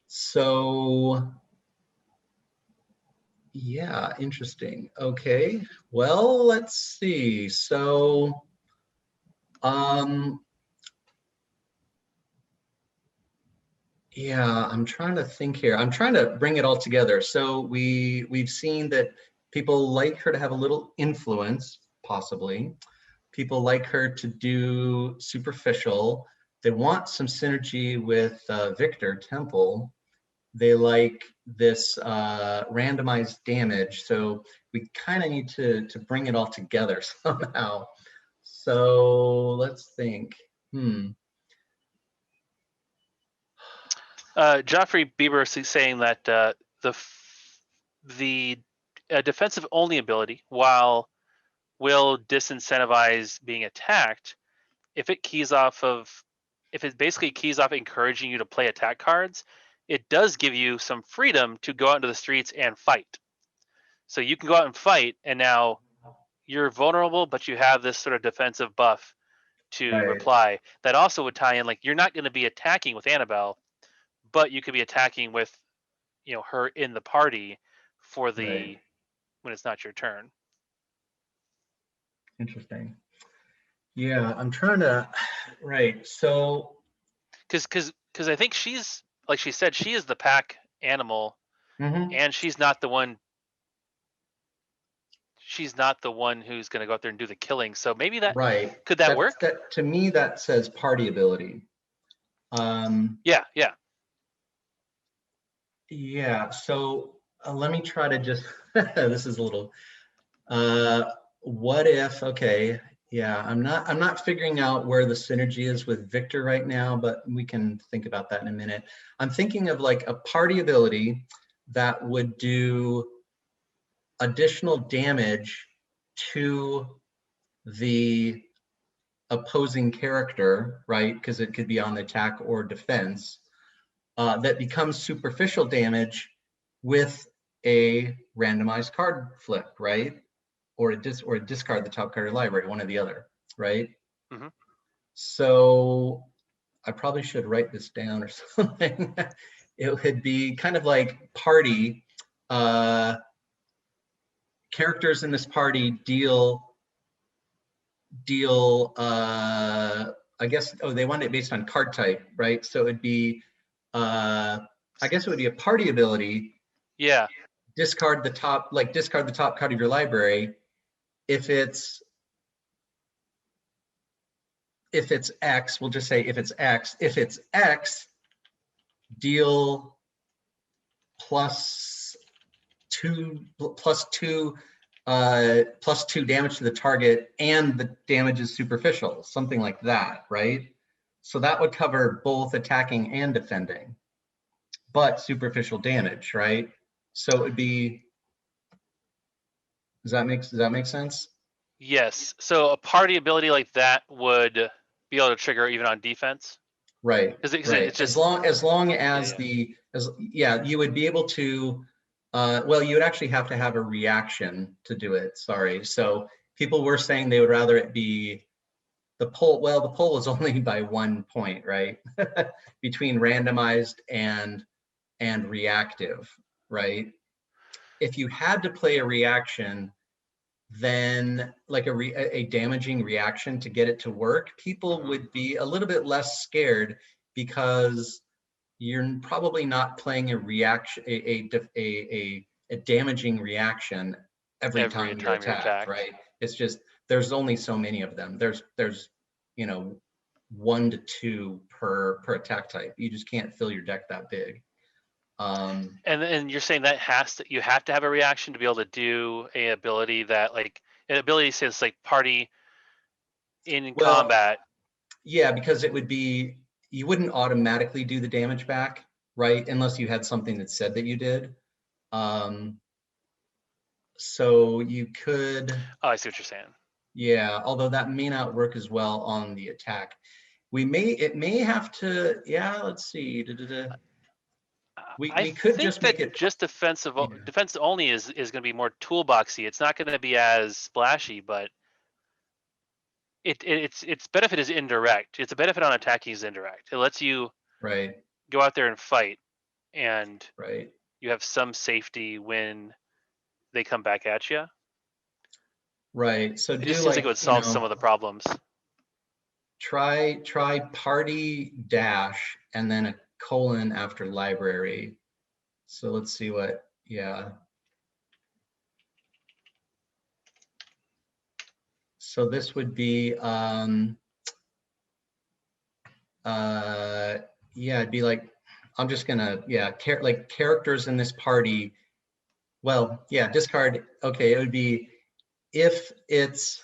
So yeah, interesting. Okay, well, let's see. So yeah, I'm trying to think here. I'm trying to bring it all together. So we've seen that people like her to have a little influence, possibly. People like her to do superficial. They want some synergy with Victor Temple. They like this randomized damage. So we kind of need to bring it all together somehow. So let's think. Joffrey Bieber is saying that the defensive only ability, while will disincentivize being attacked, if it basically keys off encouraging you to play attack cards, it does give you some freedom to go out into the streets and fight. So you can go out and fight, and now you're vulnerable, but you have this sort of defensive buff to reply. That also would tie in, like, you're not going to be attacking with Annabelle, but you could be attacking with, her in the party for the Right. when it's not your turn. Interesting. Yeah, I'm trying to. Right. So. Because I think she's, like she said, she is the pack animal, and she's not the one. She's not the one who's going to go out there and do the killing. So maybe Right. could that work? That to me that says party ability. Yeah. Yeah. So let me try to just. This is a little. What if? Okay. Yeah. I'm not figuring out where the synergy is with Victor right now, but we can think about that in a minute. I'm thinking of like a party ability that would do additional damage to the opposing character, right? Because it could be on attack or defense, that becomes superficial damage with a randomized card flip, right? Or a discard the top card of your library, one or the other, right? Mm-hmm. So I probably should write this down or something. It would be kind of like party. Characters in this party deal I guess, they want it based on card type, right? So it'd be I guess it would be a party ability. Yeah. Discard the top card of your library. If it's X, we'll just say if it's X, deal plus two damage to the target, and the damage is superficial, something like that, right? So that would cover both attacking and defending, but superficial damage, right? So it would be. Does that make sense? Yes. So a party ability like that would be able to trigger even on defense. Right. Right. It's just as long as you would be able to. Well, you would actually have to have a reaction to do it. Sorry. So people were saying they would rather it be the poll. Well, the poll is only by 1 point, right? Between randomized and reactive, right? If you had to play a reaction, then like a damaging reaction to get it to work, people would be a little bit less scared, because you're probably not playing a reaction, a damaging reaction every time you're attacked, right? It's just there's only so many of them. There's 1 to 2 per attack type. You just can't fill your deck that big. And you're saying that you have to have a reaction to be able to do an ability that, like, an ability says like party in combat. Yeah, because it would be, you wouldn't automatically do the damage back, right? Unless you had something that said that you did. So you could. Oh, I see what you're saying. Yeah, although that may not work as well on the attack. It may have to. Yeah, let's see. We could just make it just defense only is going to be more toolboxy. It's not going to be as splashy, but its benefit is indirect. Its a benefit on attacking is indirect. It lets you go out there and fight, and you have some safety when they come back at you. Right. So it just seems like it would solve some of the problems. Try party dash and then a colon after library. So let's see what. Yeah. So this would be it'd be like, I'm just gonna like characters in this party. Well, yeah, discard. Okay, it would be, if it's,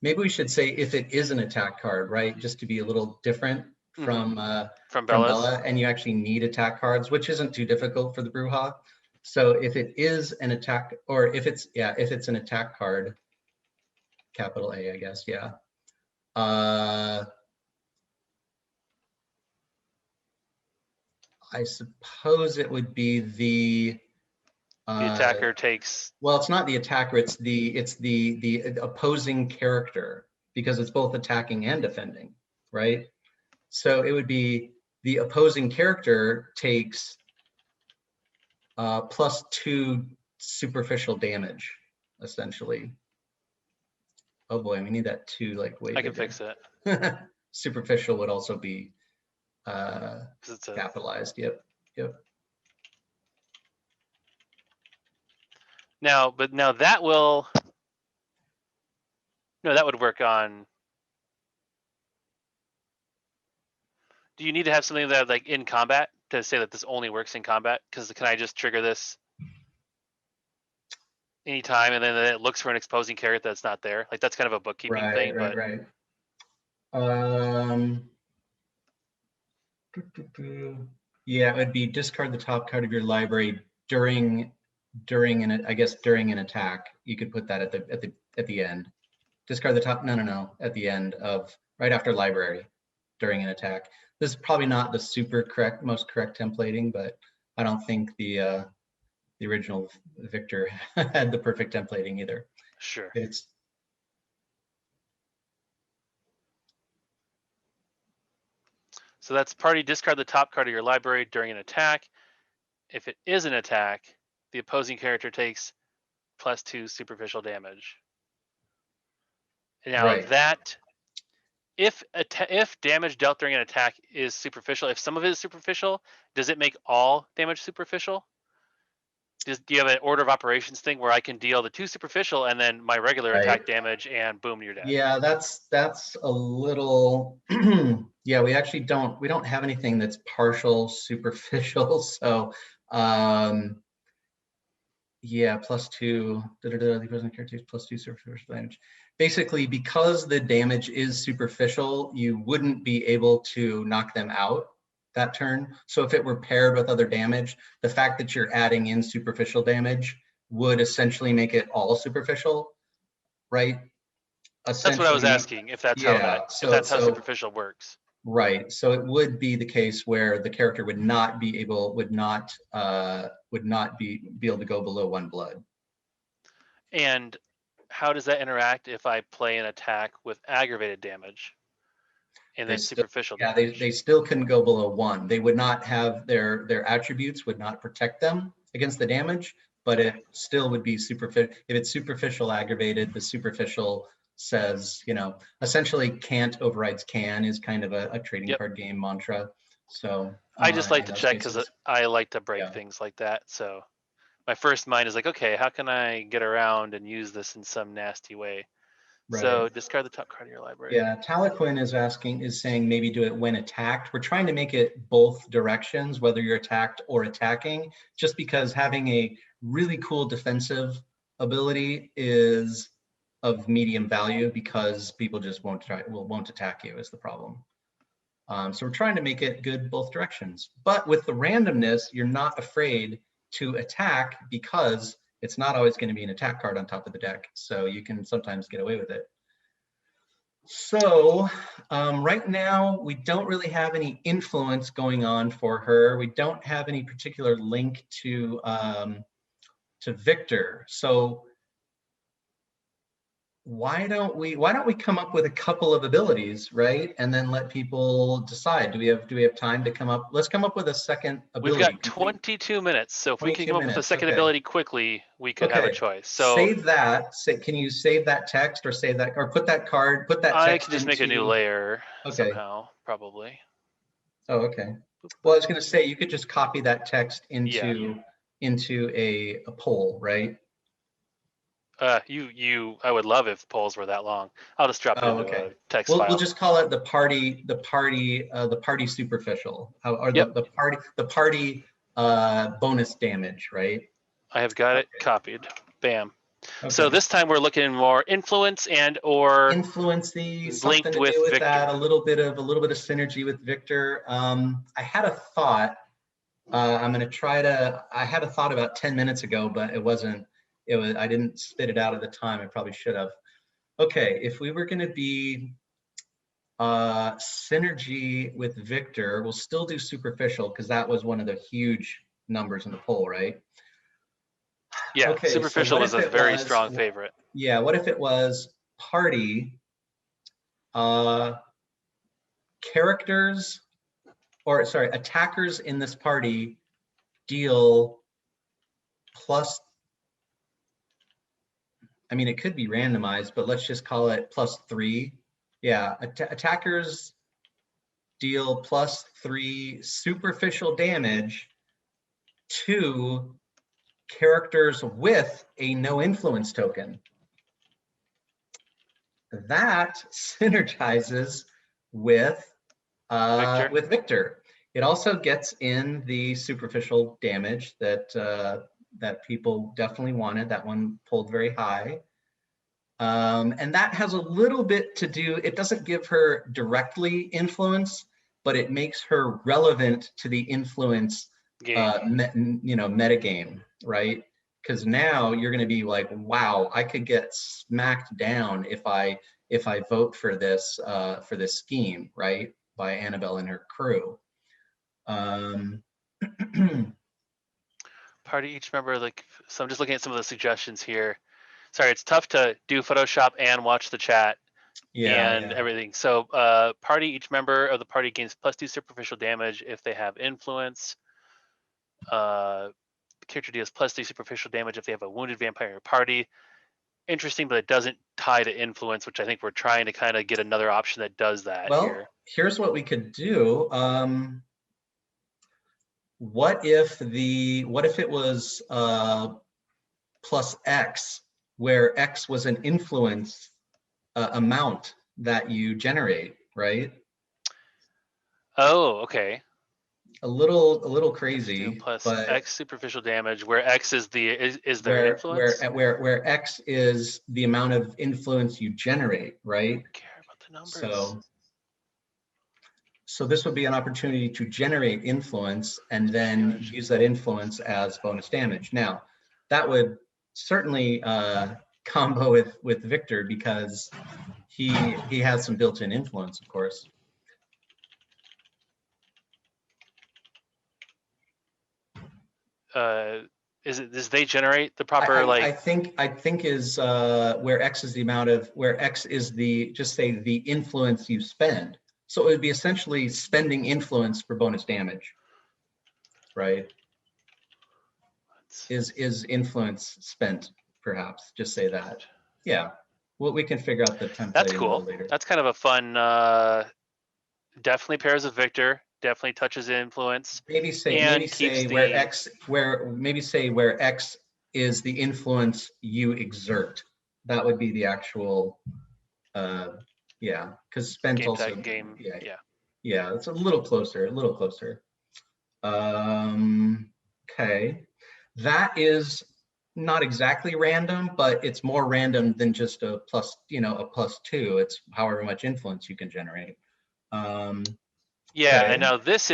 maybe we should say if it is an attack card, right? Just to be a little different from Bella, and you actually need attack cards, which isn't too difficult for the Brujah. So if it is an attack, or if it's an attack card, capital A, I guess, yeah. I suppose it would be the attacker takes. Well, it's not the attacker. It's the opposing character, because it's both attacking and defending, right? So it would be the opposing character takes +2 superficial damage, essentially. Oh boy, we need that 2 like way bigger. I can fix it. Superficial would also be It's a, capitalized. Yep. now, but now that will, no, that would work on. Do you need to have something that like in combat to say that this only works in combat? Because can I just trigger this anytime and then it looks for an exposing character that's not there? Like that's kind of a bookkeeping thing. Right. Yeah, it would be discard the top card of your library during an attack. You could put that at the end. Discard the top. No. At the end of right after library, during an attack. This is probably not the most correct templating, but I don't think the original Victor had the perfect templating either. Sure. So that's party discard the top card of your library during an attack. If it is an attack, the opposing character takes +2 superficial damage. Now right. that if damage dealt during an attack is superficial, if some of it is superficial, does it make all damage superficial? Do you have an order of operations thing where I can deal the 2 superficial and then my regular attack damage and boom, you're dead? Yeah, that's a little. Yeah, we actually don't have anything that's partial superficial. So yeah, +2. The opposing character takes +2 superficial damage. Basically, because the damage is superficial, you wouldn't be able to knock them out that turn. So if it were paired with other damage, the fact that you're adding in superficial damage would essentially make it all superficial, right? That's what I was asking, if that's how superficial works. Right. So it would be the case where the character would not be able to go below 1 blood. And how does that interact if I play an attack with aggravated damage and then superficial damage? They still couldn't go below 1. They would not have their attributes would not protect them against the damage, but it still would be superficial. If it's superficial aggravated, the superficial says, essentially can't overrides can is kind of a trading card game mantra. So I just like to check because I like to break things like that. So my first mind is like, okay, how can I get around and use this in some nasty way? Right. So discard the top card of your library. Yeah, Talaquin is saying maybe do it when attacked. We're trying to make it both directions, whether you're attacked or attacking, just because having a really cool defensive ability is of medium value because people just won't attack you is the problem. So we're trying to make it good both directions. But with the randomness, you're not afraid to attack because it's not always going to be an attack card on top of the deck. So you can sometimes get away with it. So right now, we don't really have any influence going on for her. We don't have any particular link to Victor. So why don't we come up with a couple of abilities, right? And then let people decide. Do we have time to come up? Let's come up with a second ability. We've got 22 minutes. So if we can come up with a second ability quickly, we could have a choice. So save that. Can you save that text or save that or put that card, put that text I can just make a new layer somehow, probably. Oh, okay. Well, I was going to say you could just copy that text into a poll, right? I would love if polls were that long. I'll just drop it into a text file. We'll just call it the party superficial, or the party bonus damage, right? I have got it copied. Bam. Okay. So this time we're looking more influence or influency, something to do with Victor. That. A little bit of synergy with Victor. I had a thought. I had a thought about 10 minutes ago, but it wasn't. I didn't spit it out at the time. I probably should have. Okay, if we were going to be synergy with Victor, we'll still do superficial because that was one of the huge numbers in the poll, right? Yeah, okay, superficial was a very strong favorite. Yeah, what if it was party characters or sorry, attackers in this party deal plus, I mean, it could be randomized, but let's just call it +3. Yeah, attackers deal +3 superficial damage to characters with a no influence token. That synergizes with Victor. It also gets in the superficial damage that that people definitely wanted. That one pulled very high. And that has a little bit to do, it doesn't give her directly influence, but it makes her relevant to the influence metagame, right? Because now you're going to be like, wow, I could get smacked down if I vote for this scheme, right? By Annabelle and her crew. Party each member, like, so I'm just looking at some of the suggestions here. Sorry, it's tough to do Photoshop and watch the chat and everything. So party each member of the party gains +2 superficial damage if they have influence. Character deals +3 superficial damage if they have a wounded vampire in your party. Interesting, but it doesn't tie to influence, which I think we're trying to kind of get another option that does that. Well, here's what we could do. What if it was +X, where X was an influence amount that you generate, right? Oh, okay. A little crazy. Plus but X superficial damage, where X is their influence. Where X is the amount of influence you generate, right? I care about the numbers. So this would be an opportunity to generate influence and then use that influence as bonus damage. Now, that would certainly combo with Victor because he has some built-in influence, of course. Does they generate the proper I think is where X is the amount of, where X is the, just say the influence you spend. So it would be essentially spending influence for bonus damage, right? Is influence spent, perhaps? Just say that. Yeah. Well, we can figure out the template. That's cool. Later. That's kind of a fun. Definitely pairs with Victor. Definitely touches influence. Maybe say where X is the influence you exert. That would be the actual. Yeah, because spent game also game. Yeah, it's a little closer. Okay, that is not exactly random, but it's more random than just a plus, a +2. It's however much influence you can generate. Yeah, and now this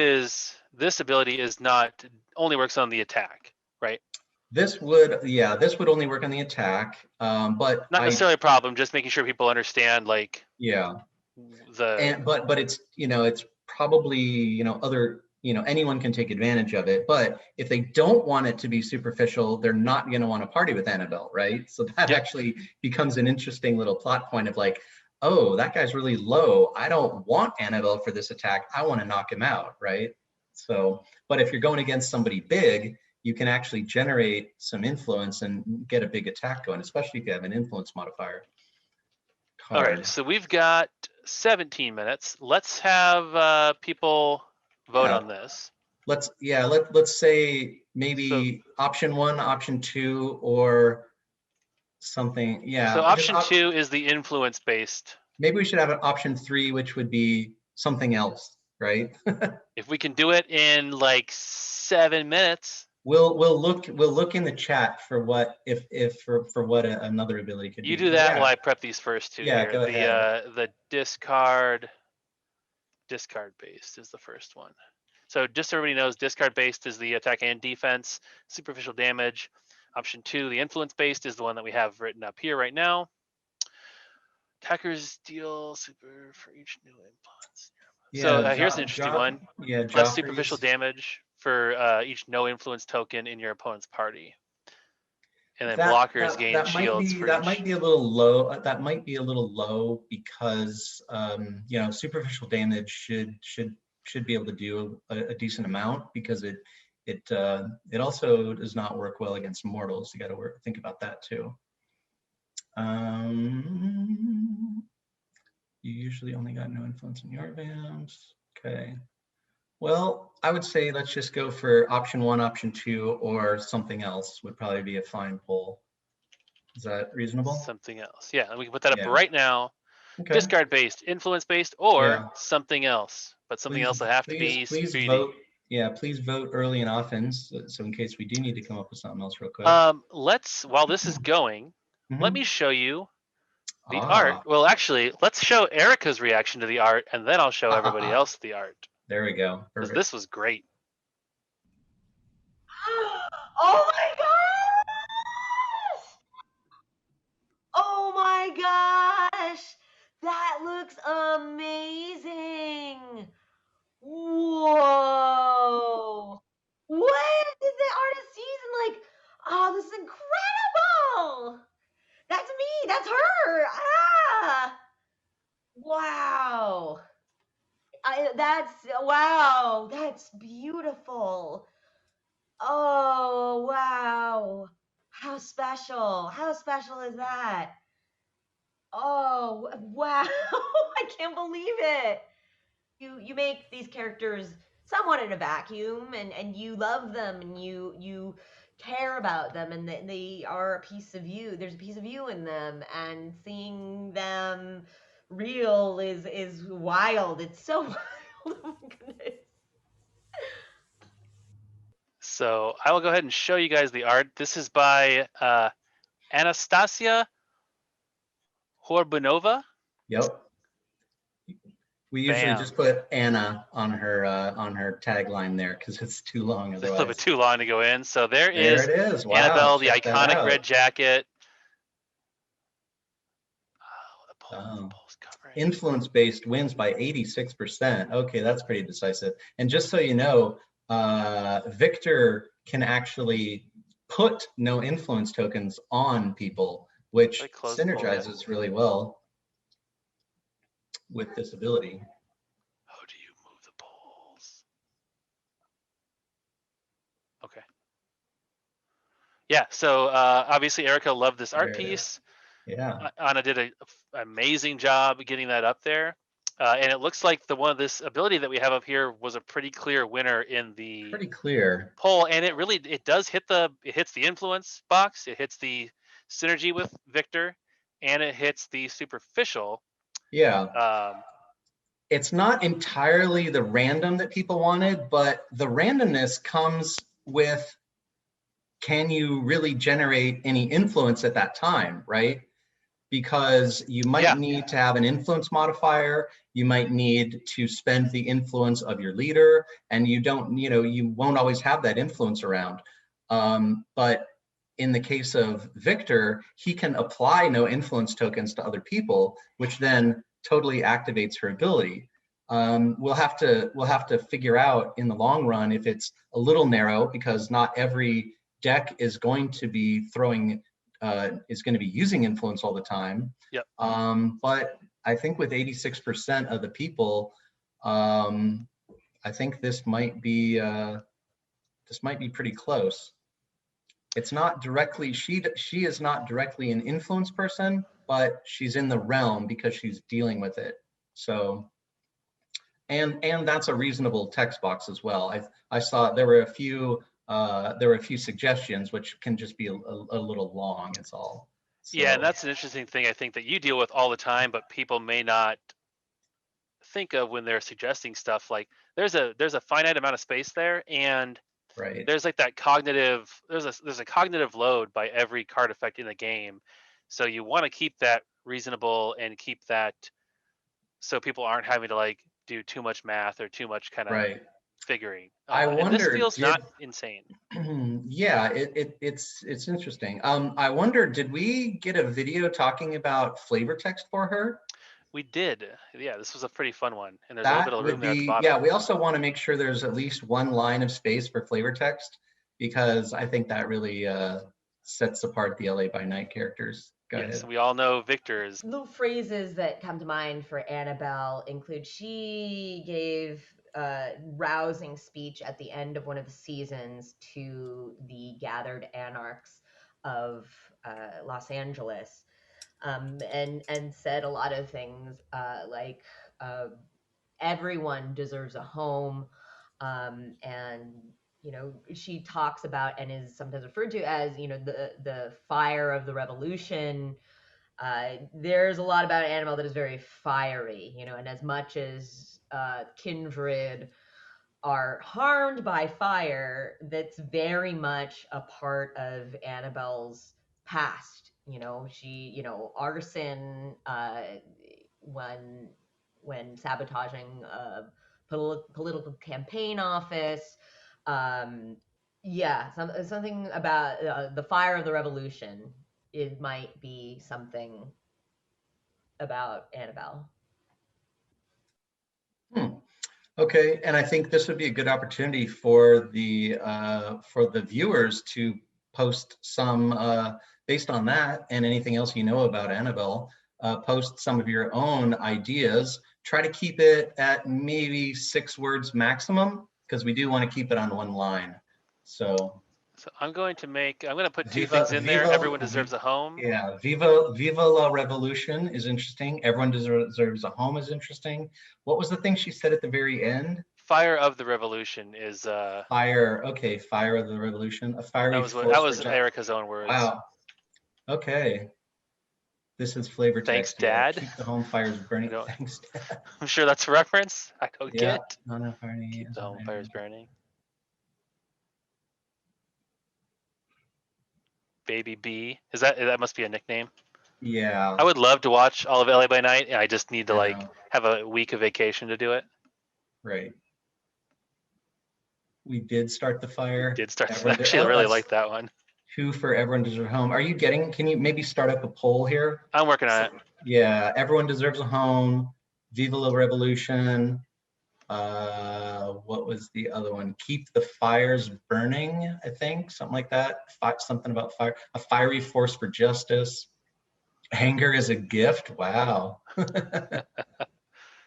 ability is not only works on the attack, right? This would only work on the attack, but not necessarily a problem. Just making sure people understand, like, but it's it's probably other anyone can take advantage of it. But if they don't want it to be superficial, they're not going to want to party with Annabelle, right? So that actually becomes an interesting little plot point of like, oh, that guy's really low. I don't want Annabelle for this attack. I want to knock him out, right? So, but if you're going against somebody big, you can actually generate some influence and get a big attack going, especially if you have an influence modifier. All right, so we've got 17 minutes. Let's have people vote on this. Let's say maybe option 1, option 2, or something. Yeah. So option 2 is the influence based. Maybe we should have an option 3, which would be something else, right? If we can do it in like 7 minutes. We'll look in the chat for what for what another ability could be. You do that while I prep these first two. Yeah, go ahead. The discard based is the first one. So just so everybody knows, discard based is the attack and defense, superficial damage. Option 2, the influence based, is the one that we have written up here right now. Attackers deal super for each new influence. So here's an interesting one. Yeah, plus superficial damage for each no influence token in your opponent's party. And then blockers gain shields. That might be a little low. That might be a little low because superficial damage should should be able to do a decent amount, because it also does not work well against mortals. You got to think about that too. You usually only got no influence in your vamps. Okay. Well, I would say let's just go for option 1, option 2, or something else would probably be a fine poll. Is that reasonable? Something else. Yeah, we can put that up Yeah. right now. Okay. Discard based, influence based, or Yeah. something else. But something else will have to be Please speedy. vote. Yeah, please vote early and often, so in case we do need to come up with something else real quick. Let's, while this is going, let me show you the art. Well, actually, let's show Erika's reaction to the art, and then I'll show everybody else the art. There we go. Because this was great. Oh my gosh! Oh my gosh! That looks amazing! Whoa! What is the artist season like? Oh, this is incredible! That's me. That's her. Ah! Wow. Wow. That's beautiful. Oh, wow. How special. How special is that? Oh, wow. I can't believe it. You make these characters somewhat in a vacuum, and you love them, and you care about them, and they are a piece of you. There's a piece of you in them, and seeing them real is wild. It's so wild. Oh my goodness. So I will go ahead and show you guys the art. This is by Anastasia Horbunova. Yep. We usually just put Anna on her tagline there because it's too long. It's a little bit too long to go in. So there it is. Wow, Annabelle, the iconic red jacket. Influence-based wins by 86%. Okay, that's pretty decisive. And just so you know, Victor can actually put no influence tokens on people, which synergizes really well with this ability. How do you move the poles? Okay. Yeah, so obviously Erika loved this art piece. Yeah. Anna did an amazing job getting that up there. And it looks like this ability that we have up here was a pretty clear winner in the poll. And it does hit it hits the influence box, it hits the synergy with Victor, and it hits the superficial. Yeah. It's not entirely the random that people wanted, but the randomness comes with, can you really generate any influence at that time, right? Because you might need to have an influence modifier, you might need to spend the influence of your leader, and you won't always have that influence around. But in the case of Victor, he can apply no influence tokens to other people, which then totally activates her ability. We'll have to figure out in the long run if it's a little narrow, because not every deck is going to be using influence all the time. Yep. But I think with 86% of the people, I think this might be pretty close. It's not directly, she is not directly an influence person, but she's in the realm because she's dealing with it. So, and that's a reasonable text box as well. I saw there were a few suggestions, which can just be a little long, it's all. So. Yeah, and that's an interesting thing I think that you deal with all the time, but people may not think of when they're suggesting stuff. Like there's a finite amount of space there, and there's like that cognitive, there's a cognitive load by every card effect in the game. So you want to keep that reasonable and keep that so people aren't having to like do too much math or too much kind of figuring. I wonder, and this feels not insane. Yeah, it's interesting. I wonder, did we get a video talking about flavor text for her? We did. Yeah, this was a pretty fun one, and there's a little bit of room there at the bottom. Yeah, we also want to make sure there's at least one line of space for flavor text, because I think that really sets apart the LA by Night characters. Go ahead. We all know Victor's. Little phrases that come to mind for Annabelle include, she gave rousing speech at the end of one of the seasons to the gathered anarchs of Los Angeles, and said a lot of things like everyone deserves a home, and she talks about and is sometimes referred to as the fire of the revolution. There's a lot about Annabelle that is very fiery, and as much as kindred are harmed by fire, that's very much a part of Annabelle's past. She, arson, when sabotaging a political campaign office. Yeah, something about the fire of the revolution. It might be something about Annabelle. Okay, and I think this would be a good opportunity for the viewers to post some based on that and anything else you know about Annabelle. Post some of your own ideas. Try to keep it at maybe 6 words maximum, because we do want to keep it on one line. So I'm going to put two things in there. Everyone deserves a home. Yeah, Viva la Revolution is interesting. Everyone deserves a home is interesting. What was the thing she said at the very end? Fire of the Revolution is fire. Okay, fire of the revolution. A fiery that was Erika's own words. Wow. Okay. This is flavor Thanks, text. Dad. Keep the home fires burning. Thanks, Dad. I'm sure that's a reference. I don't get. Keep the home fires burning. Baby B. That must be a nickname? Yeah. I would love to watch all of LA by Night. I just need to have a week of vacation to do it. Right. We did start the fire. Actually, I really like that one. 2 for Everyone Deserves a Home. Can you maybe start up a poll here? I'm working on it. Yeah, Everyone Deserves a Home, Viva la Revolution. What was the other one? Keep the Fires Burning, I think, something like that. Something about fire. A Fiery Force for Justice. Anger is a Gift. Wow.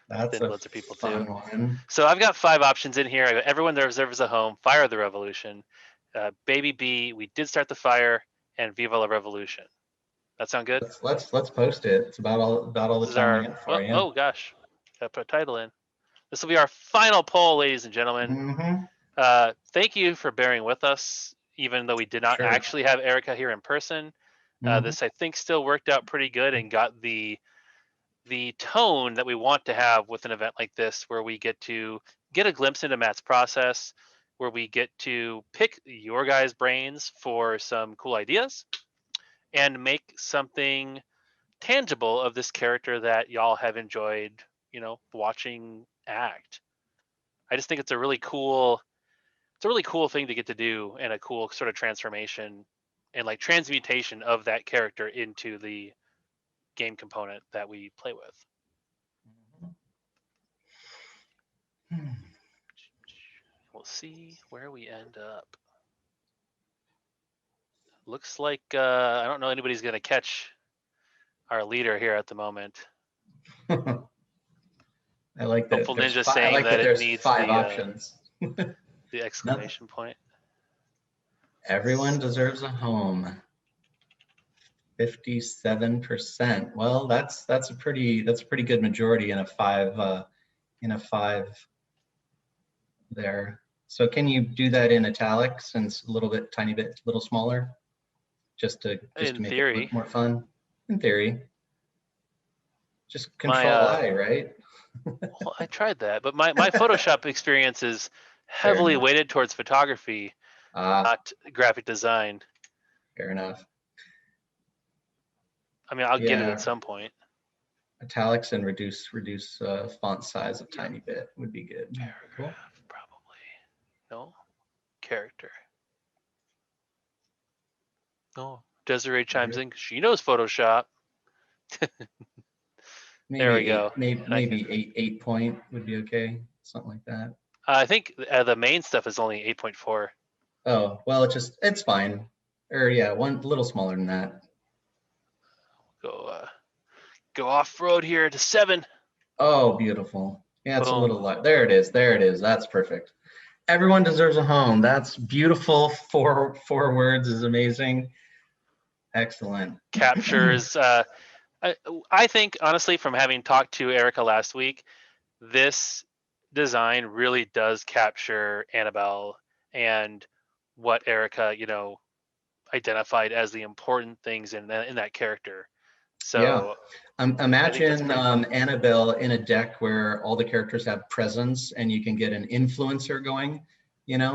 That's lots of people fun too. one. So I've got 5 options in here. Everyone Deserves a Home, Fire of the Revolution, Baby B, We Did Start the Fire, and Viva la Revolution. That sound good? Let's post it. It's about all the time we have for you. Oh gosh, gotta put a title in. This will be our final poll, ladies and gentlemen. Mm-hmm. Thank you for bearing with us, even though we did not actually have Erika here in person. This, I think, still worked out pretty good and got the tone that we want to have with an event like this, where we get to get a glimpse into Matt's process, where we get to pick your guys' brains for some cool ideas and make something tangible of this character that y'all have enjoyed, watching act. I just think it's a really cool thing to get to do, and a cool sort of transformation and transmutation of that character into the game component that we play with. We'll see where we end up. Looks like I don't know anybody's going to catch our leader here at the moment. I like that. Hopeful Ninja saying that it needs 5 options. The exclamation point. Everyone deserves a home. 57%. Well, that's a pretty good majority in a 5 there. So can you do that in italics and a little smaller, just to make it look more fun? In theory. Just Control-I, right? Well, I tried that, but my Photoshop experience is heavily weighted towards photography, not graphic design. Fair enough. I mean, I'll get it at some point. Italics and reduce font size a tiny bit would be good. Paragraph, cool. Probably. No. Character. Oh, Desiree chimes in because she knows Photoshop. There we go. Maybe 8 point would be okay. Something like that. I think the main stuff is only 8.4. Oh, well, it's fine. Or yeah, one little smaller than that. Go off road here to 7. Oh, beautiful. Yeah, it's a Boom. little light. There it is. There it is. That's perfect. Everyone deserves a home. That's beautiful. Four words is amazing. Excellent. Captures. I, I think honestly, from having talked to Erika last week, this design really does capture Annabelle and what Erika, identified as the important things in that character. Yeah. So I think that's Imagine pretty cool. Annabelle in a deck where all the characters have presence and you can get an influencer going.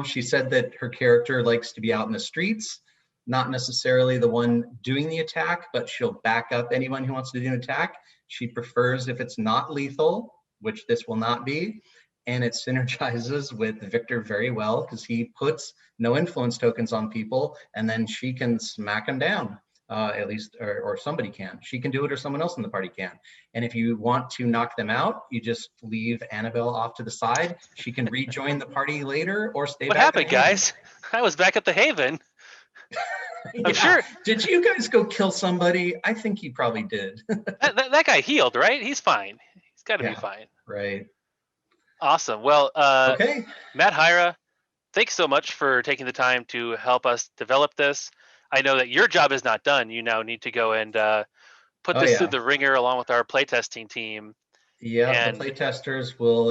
She said that her character likes to be out in the streets, not necessarily the one doing the attack, but she'll back up anyone who wants to do an attack. She prefers if it's not lethal, which this will not be. And it synergizes with Victor very well because he puts no influence tokens on people and then she can smack them down. At least, or somebody can. She can do it, or someone else in the party can. And if you want to knock them out, you just leave Annabelle off to the side. She can rejoin the party later or stay What back in happened, the Haven. guys? I was back at the Haven. I'm Yeah. sure Did you guys go kill somebody? I think you probably did. that guy healed, right? He's fine. He's got to be Yeah. fine. Right. Awesome. Well, Okay. Matt Hyra, thanks so much for taking the time to help us develop this. I know that your job is not done. You now need to go and put Oh this through yeah. the ringer along with our playtesting team. Yeah. The And playtesters will,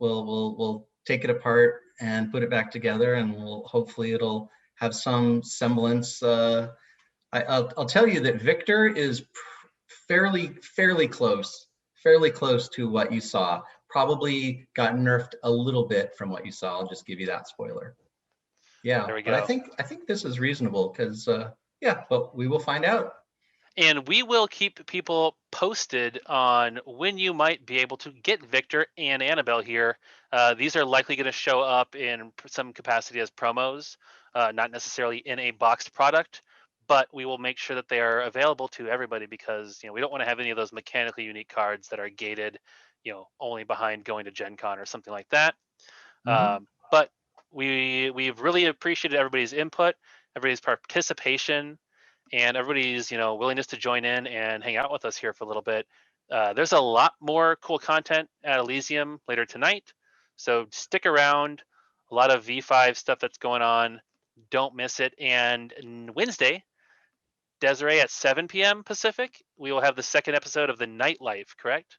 will take it apart and put it back together, and we'll hopefully it'll have some semblance. I'll tell you that Victor is fairly close to what you saw. Probably got nerfed a little bit from what you saw. I'll just give you that spoiler. Yeah, there we but I go. think this is reasonable because yeah, but we will find out. And we will keep people posted on when you might be able to get Victor and Annabelle here. These are likely going to show up in some capacity as promos, not necessarily in a boxed product, but we will make sure that they are available to everybody because we don't want to have any of those mechanically unique cards that are gated, only behind going to Gen Con or something like that. Mhm. But we've really appreciated everybody's input, everybody's participation, and everybody's willingness to join in and hang out with us here for a little bit. There's a lot more cool content at Elysium later tonight, so stick around. A lot of V5 stuff that's going on. Don't miss it. And Wednesday, Desiree at 7 p.m. Pacific, we will have the second episode of the Nightlife. Correct?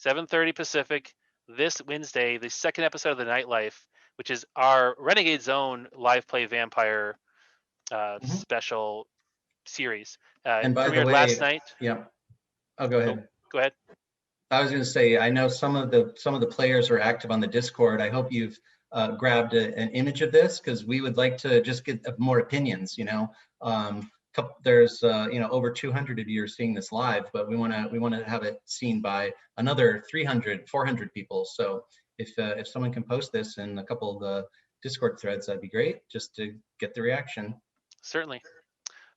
7:30 Pacific this Wednesday, the second episode of the Nightlife, which is our Renegade Zone live play vampire Mhm. special series. And by the Premiered last way, night. yeah. Oh, go Oh, ahead. go ahead. I was going to say, I know some of the players are active on the Discord. I hope you've grabbed an image of this because we would like to just get more opinions. There's over 200 of you are seeing this live, but we want to have it seen by another 300, 400 people. So if someone can post this in a couple of the Discord threads, that'd be great, just to get the reaction. Certainly.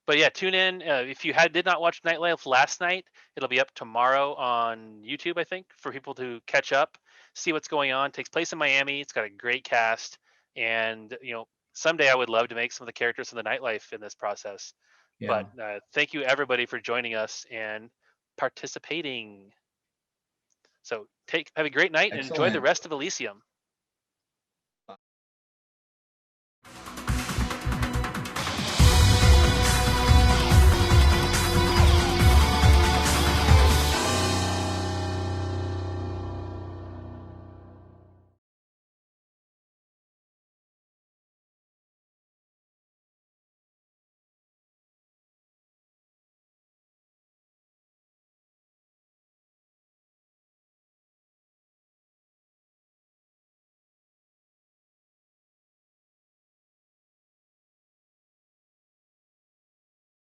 But yeah, tune in. If you did not watch Nightlife last night, it'll be up tomorrow on YouTube, I think, for people to catch up, see what's going on. It takes place in Miami. It's got a great cast, and someday I would love to make some of the characters in the Nightlife in this process. Yeah, But thank you everybody for joining us and participating. So have a great night and enjoy the excellent. rest of Elysium.